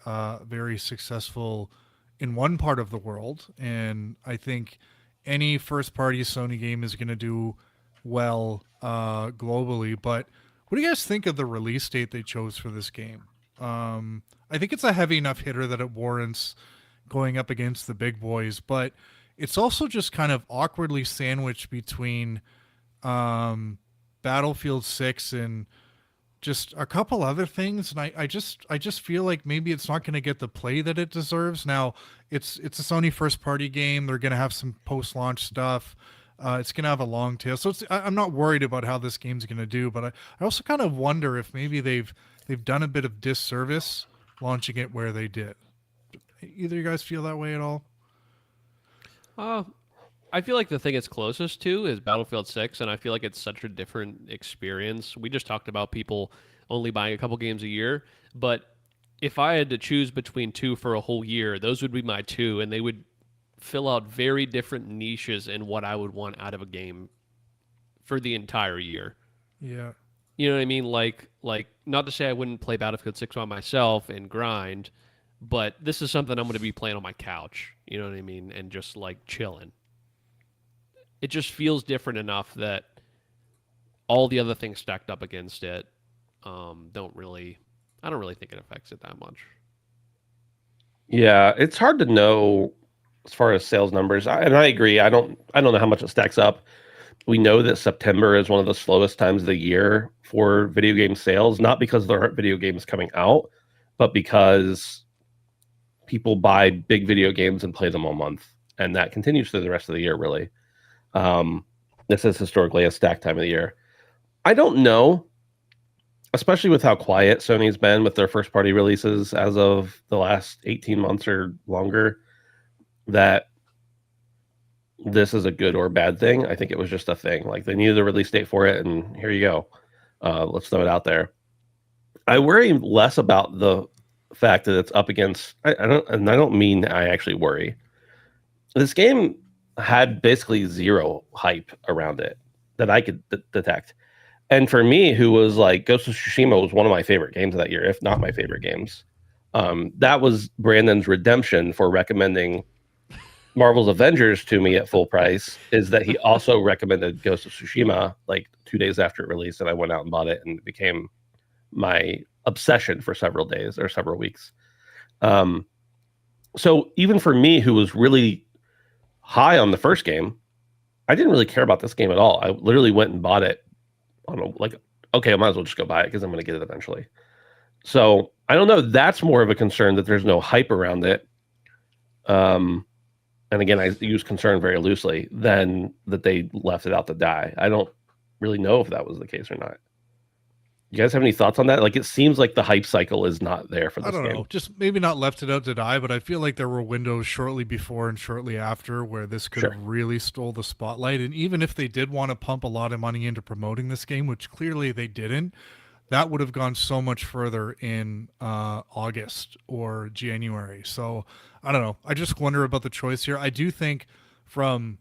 very successful in one part of the world, and I think any first-party Sony game is going to do well globally. But what do you guys think of the release date they chose for this game? I think it's a heavy enough hitter that it warrants going up against the big boys, but it's also just kind of awkwardly sandwiched between Battlefield 6 and just a couple other things. And I just feel like maybe it's not going to get the play that it deserves. Now, it's a Sony first party game. They're going to have some post-launch stuff. It's going to have a long tail. So I'm not worried about how this game's going to do, but I also kind of wonder if maybe they've done a bit of disservice launching it where they did. Either you guys feel that way at all? I feel like the thing it's closest to is Battlefield 6, and I feel like it's such a different experience. We just talked about people only buying a couple games a year, but if I had to choose between two for a whole year, those would be my two, and they would fill out very different niches in what I would want out of a game for the entire year. Yeah. You know what I mean? Like not to say I wouldn't play Battlefield 6 on myself and grind, but this is something I'm going to be playing on my couch. You know what I mean? And just like chilling. It just feels different enough that all the other things stacked up against it I don't really think it affects it that much. Yeah, it's hard to know as far as sales numbers. And I agree. I don't know how much it stacks up. We know that September is one of the slowest times of the year for video game sales, not because there aren't video games coming out, but because people buy big video games and play them all month. And that continues through the rest of the year, really. This is historically a stacked time of the year. I don't know, especially with how quiet Sony's been with their first party releases as of the last 18 months or longer, that this is a good or bad thing. I think it was just a thing. Like, they needed a release date for it, and here you go. Let's throw it out there. I worry less about the fact that it's up against. I don't mean I actually worry. This game had basically zero hype around it that I could detect. And for me, who was like, Ghost of Tsushima was one of my favorite games of that year, if not my favorite games. That was Brandon's redemption for recommending Marvel's Avengers to me at full price, is that he also recommended Ghost of Tsushima like 2 days after it released, and I went out and bought it, and it became my obsession for several days or several weeks. So even for me, who was really high on the first game, I didn't really care about this game at all. I literally went and bought it on okay, I might as well just go buy it because I'm going to get it eventually. So I don't know. That's more of a concern that there's no hype around it. And again, I use concern very loosely, than that they left it out to die. I don't really know if that was the case or not. You guys have any thoughts on that? Like, it seems like the hype cycle is not there for I this don't game. know, just maybe not left it out to die, but I feel like there were windows shortly before and shortly after where this could Sure. have really stole the spotlight. And even if they did want to pump a lot of money into promoting this game, which clearly they didn't, that would have gone so much further in August or January. So I don't know. I just wonder about the choice here. I do think from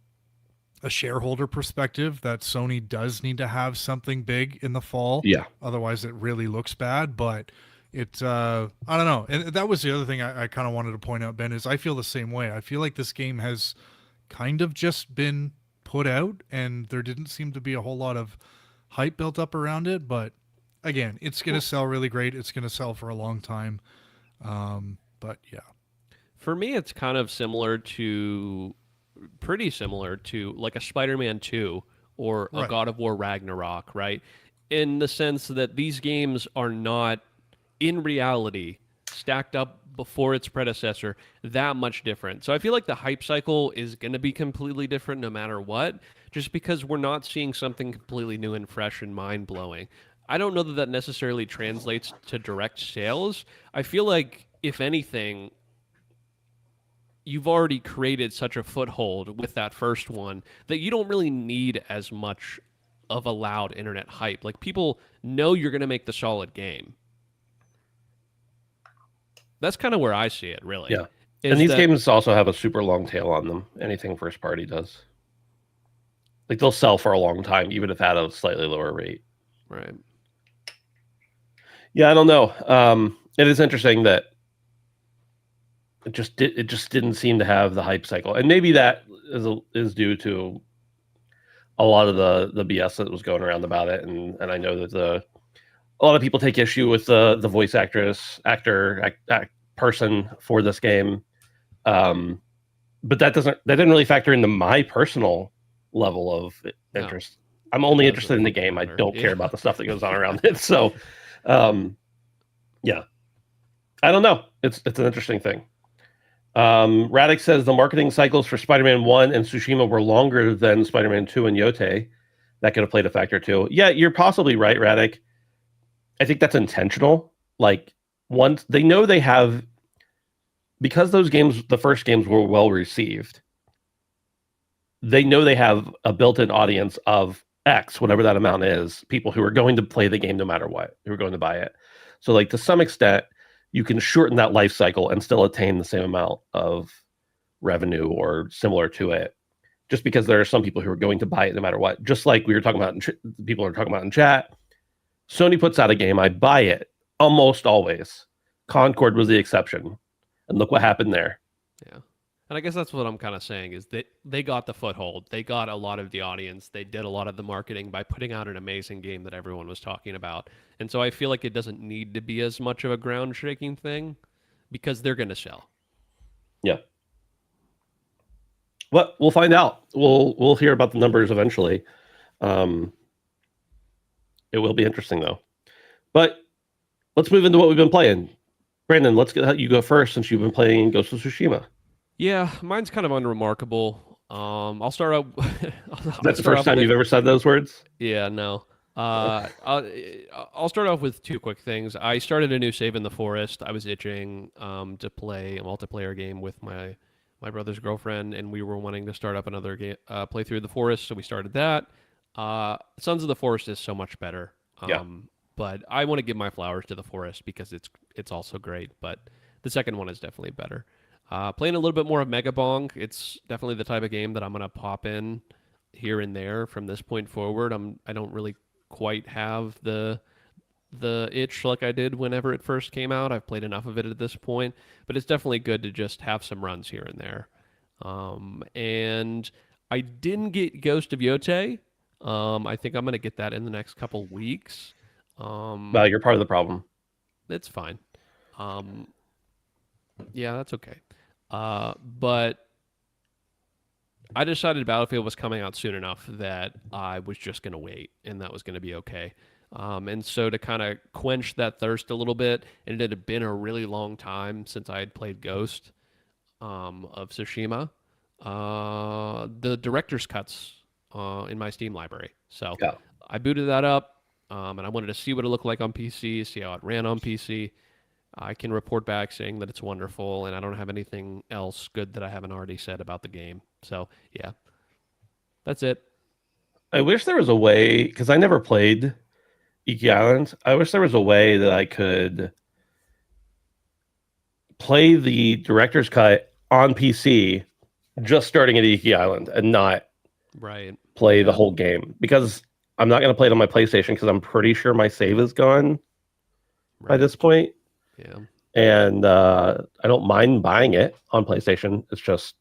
a shareholder perspective that Sony does need to have something big in the fall. Yeah. Otherwise it really looks bad. But it I don't know. And that was the other thing I kind of wanted to point out, Ben, is I feel the same way. I feel like this game has kind of just been put out and there didn't seem to be a whole lot of hype built up around it. But again, it's going to sell really great. It's going to sell for a long time. But yeah. For me, it's kind of pretty similar to like a Spider-Man 2 or a Right. God of War Ragnarok, right? In the sense that these games are not, in reality, stacked up before its predecessor that much different. So I feel like the hype cycle is going to be completely different no matter what, just because we're not seeing something completely new and fresh and mind-blowing. I don't know that that necessarily translates to direct sales. I feel like, if anything, you've already created such a foothold with that first one that you don't really need as much of a loud internet hype. Like, people know you're going to make the solid game. That's kind of where I see it, really. Yeah. Is And these that- games also have a super long tail on them. Anything first party does. Like, they'll sell for a long time, even if at a slightly lower rate. Right. Yeah, I don't know. It is interesting that it just didn't seem to have the hype cycle, and maybe that is due to a lot of the BS that was going around about it, and I know that a lot of people take issue with the voice person for this game, but that didn't really factor into my personal level of interest. I'm only It interested in the doesn't game. I matter. don't Yeah. care about the stuff that goes on around it. So, yeah, I don't know. It's an interesting thing. Radix says the marketing cycles for Spider-Man 1 and Tsushima were longer than Spider-Man 2 and Yotei. That could have played a factor too. Yeah, you're possibly right, Radic. I think that's intentional. Like, once they know they have, because those games, the first games were well received, they know they have a built-in audience of X, whatever that amount is, people who are going to play the game no matter what, who are going to buy it. So, like, to some extent, you can shorten that life cycle and still attain the same amount of revenue or similar to it, just because there are some people who are going to buy it no matter what. Just like we were talking about, people are talking about in chat. Sony puts out a game, I buy it almost always. Concord was the exception, and look what happened there. Yeah. And I guess that's what I'm kind of saying, is that they got the foothold. They got a lot of the audience. They did a lot of the marketing by putting out an amazing game that everyone was talking about. And so I feel like it doesn't need to be as much of a ground-shaking thing because they're going to sell. Yeah. Well, we'll find out. We'll hear about the numbers eventually. It will be interesting, though. But let's move into what we've been playing. Brandon, let's get you go first, since you've been playing Ghost of Tsushima. Yeah, mine's kind of unremarkable. I'll start out. That's the first time you've ever said those words? Yeah, no. I'll start off with two quick things. I started a new Save in the Forest. I was itching to play a multiplayer game with my brother's girlfriend, and we were wanting to start up another game, play through the forest, so we started that. Sons of the Forest is so much better. Yeah. But I want to give my flowers to the forest because it's also great. But the second one is definitely better. Playing a little bit more of Megabong. It's definitely the type of game that I'm gonna pop in here and there from this point forward. I don't really quite have the itch like I did whenever it first came out. I've played enough of it at this point, but it's definitely good to just have some runs here and there. And I didn't get Ghost of Yotei. I think I'm gonna get that in the next couple weeks. Well, you're part of the problem. It's fine. Yeah, that's okay. But I decided Battlefield was coming out soon enough that I was just going to wait, and that was going to be okay. And so to kind of quench that thirst a little bit, and it had been a really long time since I had played Ghost of Tsushima, the director's cuts in my Steam library. So Yeah. I booted that up. and I wanted to see what it looked like on PC, see how it ran on PC. I can report back saying that it's wonderful, and I don't have anything else good that I haven't already said about the game. So yeah, that's it. I wish there was a way, because I never played Iki Island. I wish there was a way that I could play the director's cut on PC, just starting at Iki Island and not Right. play the whole game, because I'm not going to play it on my PlayStation because I'm pretty sure my save is gone by Right. this point. Yeah. And I don't mind buying it on PlayStation. It's just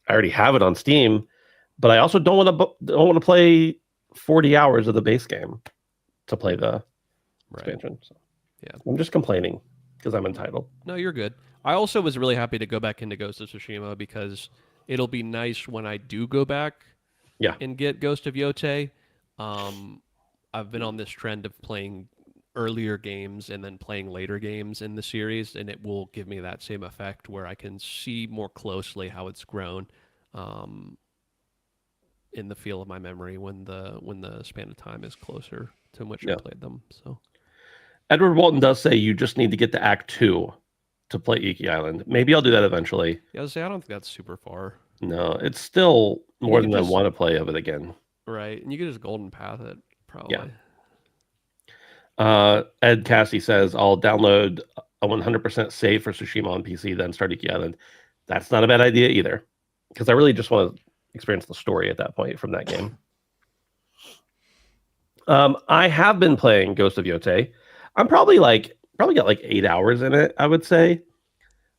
I already have it on Steam, but I also don't want to play 40 hours of the base game to play the Right. expansion. So Yeah. I'm just complaining because I'm entitled. No, you're good. I also was really happy to go back into Ghost of Tsushima because it'll be nice when I do go back Yeah. and get Ghost of Yotei. I've been on this trend of playing earlier games and then playing later games in the series, and it will give me that same effect where I can see more closely how it's grown in the feel of my memory when the span of time is closer to which I played them. So Edward Walton does say you just need to get to Act 2 to play Iki Island. Maybe I'll do that eventually. yeah, I don't think that's super far. No, it's still more than I just- want to play of it again. Right, and you could just golden path it probably. Yeah. Ed Cassie says I'll download a 100% save for Tsushima on PC, then start Iki Island. That's not a bad idea either, because I really just want to experience the story at that point from that game. I have been playing Ghost of Yotei. I'm probably got like 8 hours in it, I would say.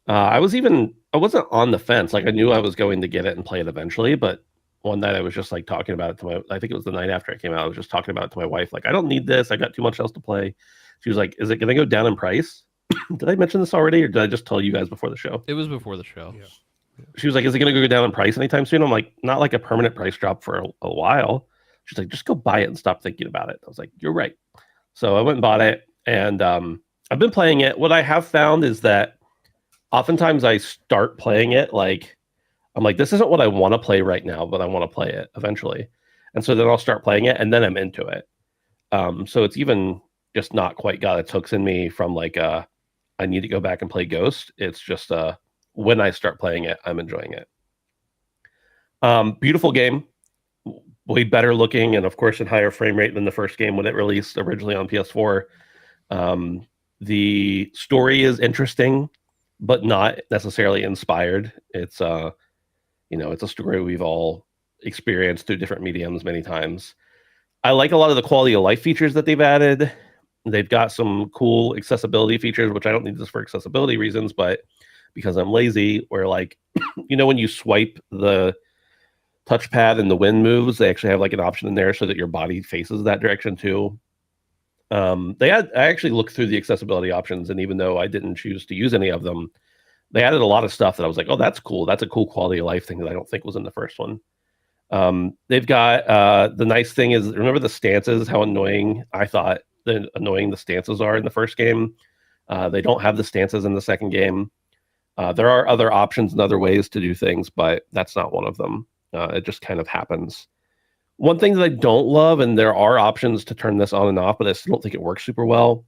I wasn't on the fence. Like I knew I was going to get it and play it eventually, but one night I was just like talking about it to I think it was the night after it came out. I was just talking about it to my wife. Like, I don't need this. I got too much else to play. She was like, is it going to go down in price? Did I mention this already? Or did I just tell you guys before the show? It was before the show. Yeah. She was like, is it going to go down in price anytime soon? I'm like, not like a permanent price drop for a while. She's like, just go buy it and stop thinking about it. I was like, you're right. So I went and bought it, and I've been playing it. What I have found is that oftentimes I start playing it like, I'm like, this isn't what I want to play right now, but I want to play it eventually. And so then I'll start playing it, and then I'm into it. So it's even just not quite got its hooks in me from like, I need to go back and play Ghost. It's just when I start playing it, I'm enjoying it. Beautiful game, way better looking, and of course in higher frame rate than the first game when it released originally on PS4. The story is interesting, but not necessarily inspired. It's it's a story we've all experienced through different mediums many times. I like a lot of the quality of life features that they've added. They've got some cool accessibility features, which I don't need this for accessibility reasons, but because I'm lazy, where like, when you swipe the touchpad and the wind moves, they actually have like an option in there so that your body faces that direction too. I actually looked through the accessibility options, and even though I didn't choose to use any of them, they added a lot of stuff that I was like, oh, that's cool. That's a cool quality of life thing that I don't think was in the first one. They've got the nice thing is, remember the stances, how annoying I thought the stances are in the first game. They don't have the stances in the second game. There are other options and other ways to do things, but that's not one of them. It just kind of happens. One thing that I don't love, and there are options to turn this on and off, but I still don't think it works super well,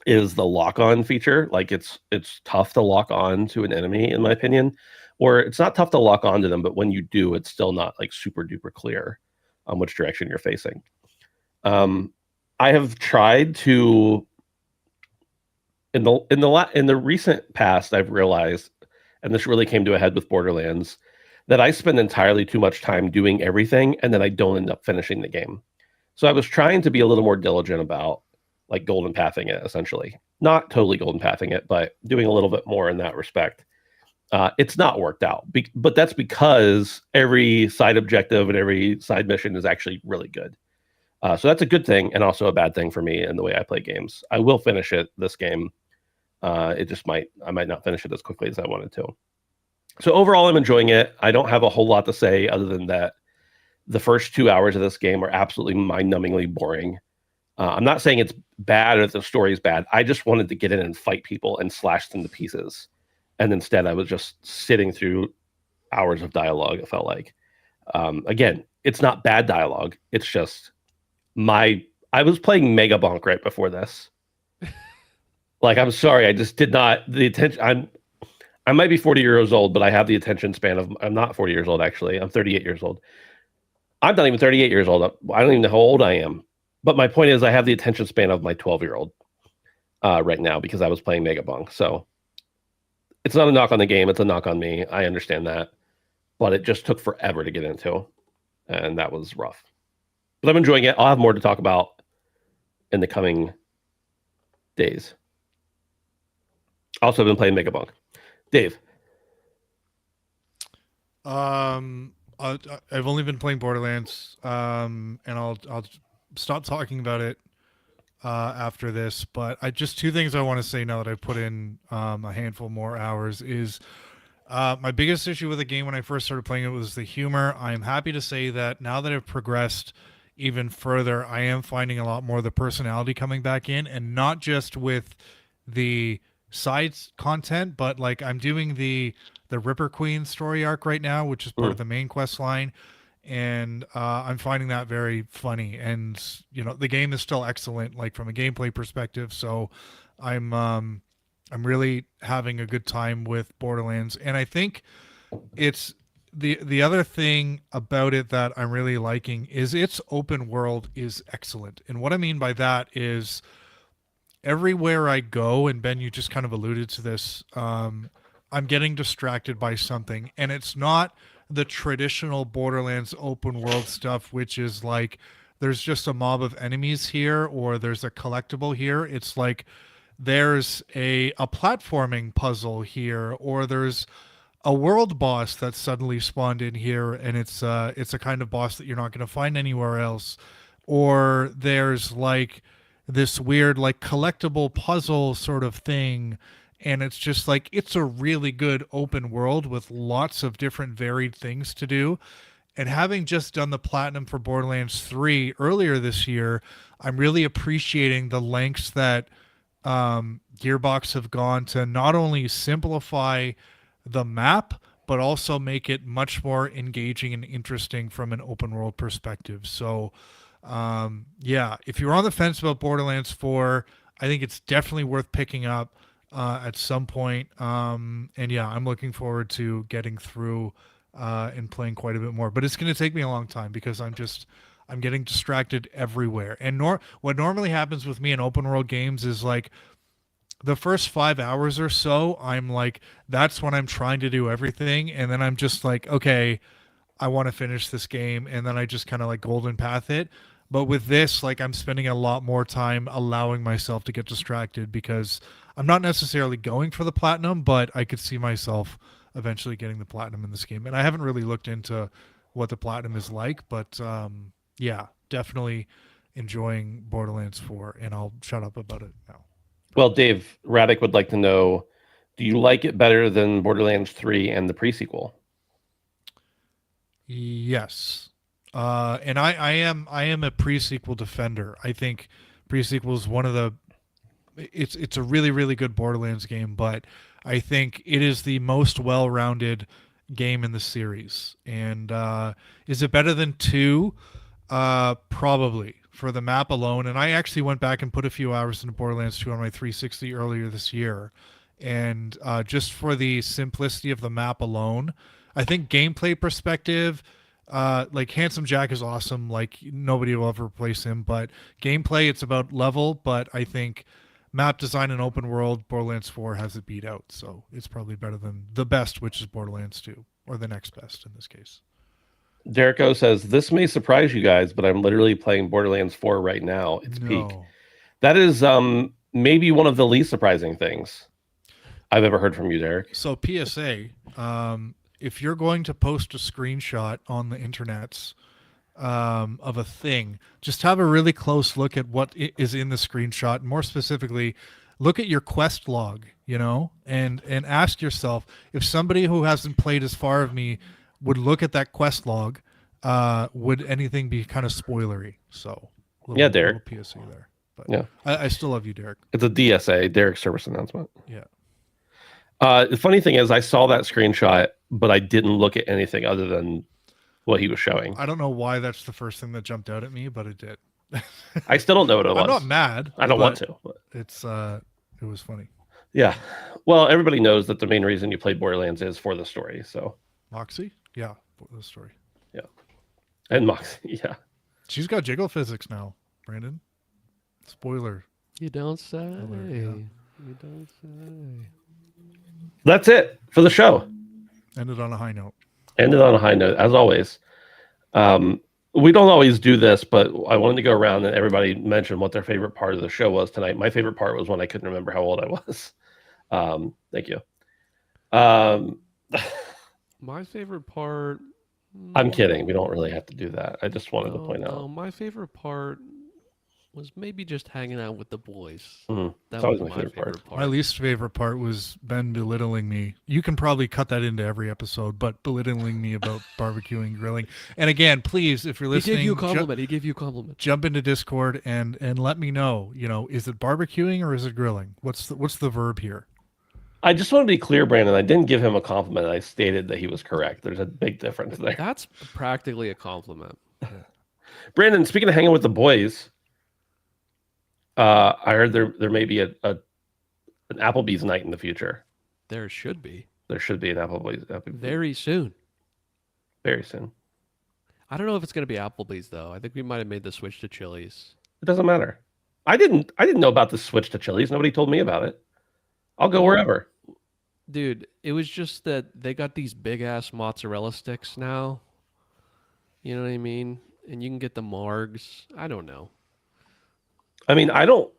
is the lock-on feature. Like it's tough to lock on to an enemy, in my opinion. Or it's not tough to lock onto them, but when you do, it's still not like super duper clear on which direction you're facing. I have tried to in the recent past, I've realized, and this really came to a head with Borderlands, that I spend entirely too much time doing everything, and then I don't end up finishing the game. So I was trying to be a little more diligent about like golden pathing it, essentially. Not totally golden pathing it, but doing a little bit more in that respect. It's not worked out, but that's because every side objective and every side mission is actually really good. So that's a good thing, and also a bad thing for me in the way I play games. I will finish this game. I might not finish it as quickly as I wanted to. So overall, I'm enjoying it. I don't have a whole lot to say other than that the first 2 hours of this game are absolutely mind-numbingly boring. I'm not saying it's bad or the story is bad. I just wanted to get in and fight people and slash them to pieces. And instead, I was just sitting through hours of dialogue, it felt like. Again, it's not bad dialogue. It's just my I was playing Mega Bonk right before this. Like, I'm sorry, I just did not the attention. I might be 40 years old, but I have the attention span of. I'm not 40 years old actually. I'm 38 years old. I'm not even 38 years old. I don't even know how old I am. But my point is, I have the attention span of my 12-year-old right now because I was playing Mega Bonk. So it's not a knock on the game; it's a knock on me. I understand that, but it just took forever to get into, and that was rough. But I'm enjoying it. I'll have more to talk about in the coming days. Also, I've been playing Mega Bonk. Dave. I've only been playing Borderlands, and I'll stop talking about it after this. But just two things I want to say now that I've put in a handful more hours is my biggest issue with the game when I first started playing it was the humor. I'm happy to say that now that I've progressed even further, I am finding a lot more of the personality coming back in, and not just with the side content, but like I'm doing the Ripper Queen story arc right now, which is part of the main quest line, and I'm finding that very funny. And the game is still excellent, like from a gameplay perspective. So I'm really having a good time with Borderlands, and I think it's the other thing about it that I'm really liking is its open world is excellent. And what I mean by that is everywhere I go, and Ben, you just kind of alluded to this, I'm getting distracted by something, and it's not the traditional Borderlands open world stuff, which is like there's just a mob of enemies here or there's a collectible here. It's like there's a platforming puzzle here, or there's a world boss that suddenly spawned in here, and it's a kind of boss that you're not going to find anywhere else, or there's like this weird like collectible puzzle sort of thing, and it's just like it's a really good open world with lots of different varied things to do. And having just done the platinum for Borderlands 3 earlier this year, I'm really appreciating the lengths that Gearbox have gone to not only simplify the map, but also make it much more engaging and interesting from an open world perspective. So if you're on the fence about Borderlands 4, I think it's definitely worth picking up at some point. And yeah, I'm looking forward to getting through and playing quite a bit more. But it's going to take me a long time because I'm getting distracted everywhere. And what normally happens with me in open world games is like the first 5 hours or so, I'm like, that's when I'm trying to do everything. And then I'm just like, okay, I want to finish this game. And then I just kind of like golden path it. But with this, like I'm spending a lot more time allowing myself to get distracted because I'm not necessarily going for the platinum, but I could see myself eventually getting the platinum in this game. And I haven't really looked into what the platinum is like, but yeah, definitely enjoying Borderlands 4, and I'll shut up about it now. Well, Dave, Radek would like to know, do you like it better than Borderlands 3 and the pre-sequel? Yes. And I am a pre-sequel defender. I think pre-sequel is one of the it's a really, really good Borderlands game, but I think it is the most well-rounded game in the series. And is it better than 2? Probably, for the map alone. And I actually went back and put a few hours into Borderlands 2 on my 360 earlier this year. And just for the simplicity of the map alone, I think gameplay perspective, like Handsome Jack is awesome. Like nobody will ever replace him. But gameplay, it's about level. But I think map design and open world, Borderlands 4 has it beat out. So it's probably better than the best, which is Borderlands 2, or the next best in this case. Derico says, this may surprise you guys, but I'm literally playing Borderlands 4 right now. It's peak. That is maybe one of the least surprising things I've ever heard from you, Derek. So PSA, if you're going to post a screenshot on the internets of a thing, just have a really close look at what is in the screenshot. More specifically, look at your quest log, and ask yourself, if somebody who hasn't played as far as me would look at that quest log, would anything be kind of spoilery? So yeah, Derek. Little PSA there. But yeah, I still love you, Derek. It's a DSA, Derek service announcement. Yeah. The funny thing is, I saw that screenshot, but I didn't look at anything other than what he was showing. I don't know why that's the first thing that jumped out at me, but it did. I still don't know what it was. I'm not mad. I don't want but to. But it was funny. yeah. Well, everybody knows that the main reason you played Borderlands is for the story. So. Moxie? Yeah, the story. Yeah. And Moxie. Yeah. She's got jiggle physics now, Brandon. Spoiler. You don't say. Yeah. You don't say. That's it for the show. Ended on a high note. Ended on a high note, as always. We don't always do this, but I wanted to go around and everybody mention what their favorite part of the show was tonight. My favorite part was when I couldn't remember how old I was. Thank you. My favorite part. I'm kidding. We don't really have to do that. I just wanted to point out. No, my favorite part was maybe just hanging out with the boys. Mhm. That It's always was my my favorite part. favorite part. My least favorite part was Ben belittling me. You can probably cut that into every episode, but belittling me about barbecuing, grilling. And again, please, if you're He listening, gave you a compliment. He gave you a compliment. jump into Discord and let me know. Is it barbecuing or is it grilling? What's the verb here? I just want to be clear, Brandon. I didn't give him a compliment. I stated that he was correct. There's a big difference there. That's practically a compliment. Brandon, speaking of hanging with the boys, I heard there may be an Applebee's night in the future. There should be. There should be an Applebee's Very soon. very soon. I don't know if it's going to be Applebee's, though. I think we might have made the switch to Chili's. It doesn't matter. I didn't know about the switch to Chili's. Nobody told me about it. I'll go wherever. Dude, it was just that they got these big-ass mozzarella sticks now. You know what I mean? And you can get the margs. I don't know. I mean, I don't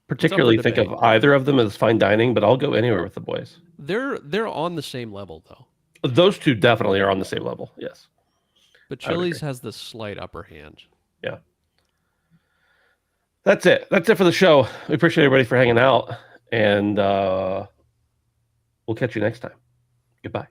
particularly think of debate. either of them as fine dining, but I'll go anywhere with the boys. They're on the same level, though. Those two definitely are on the same level. Yes. But I would Chili's agree. has the slight upper hand. Yeah. That's it. That's it for the show. We appreciate everybody for hanging out, and we'll catch you next time. Goodbye.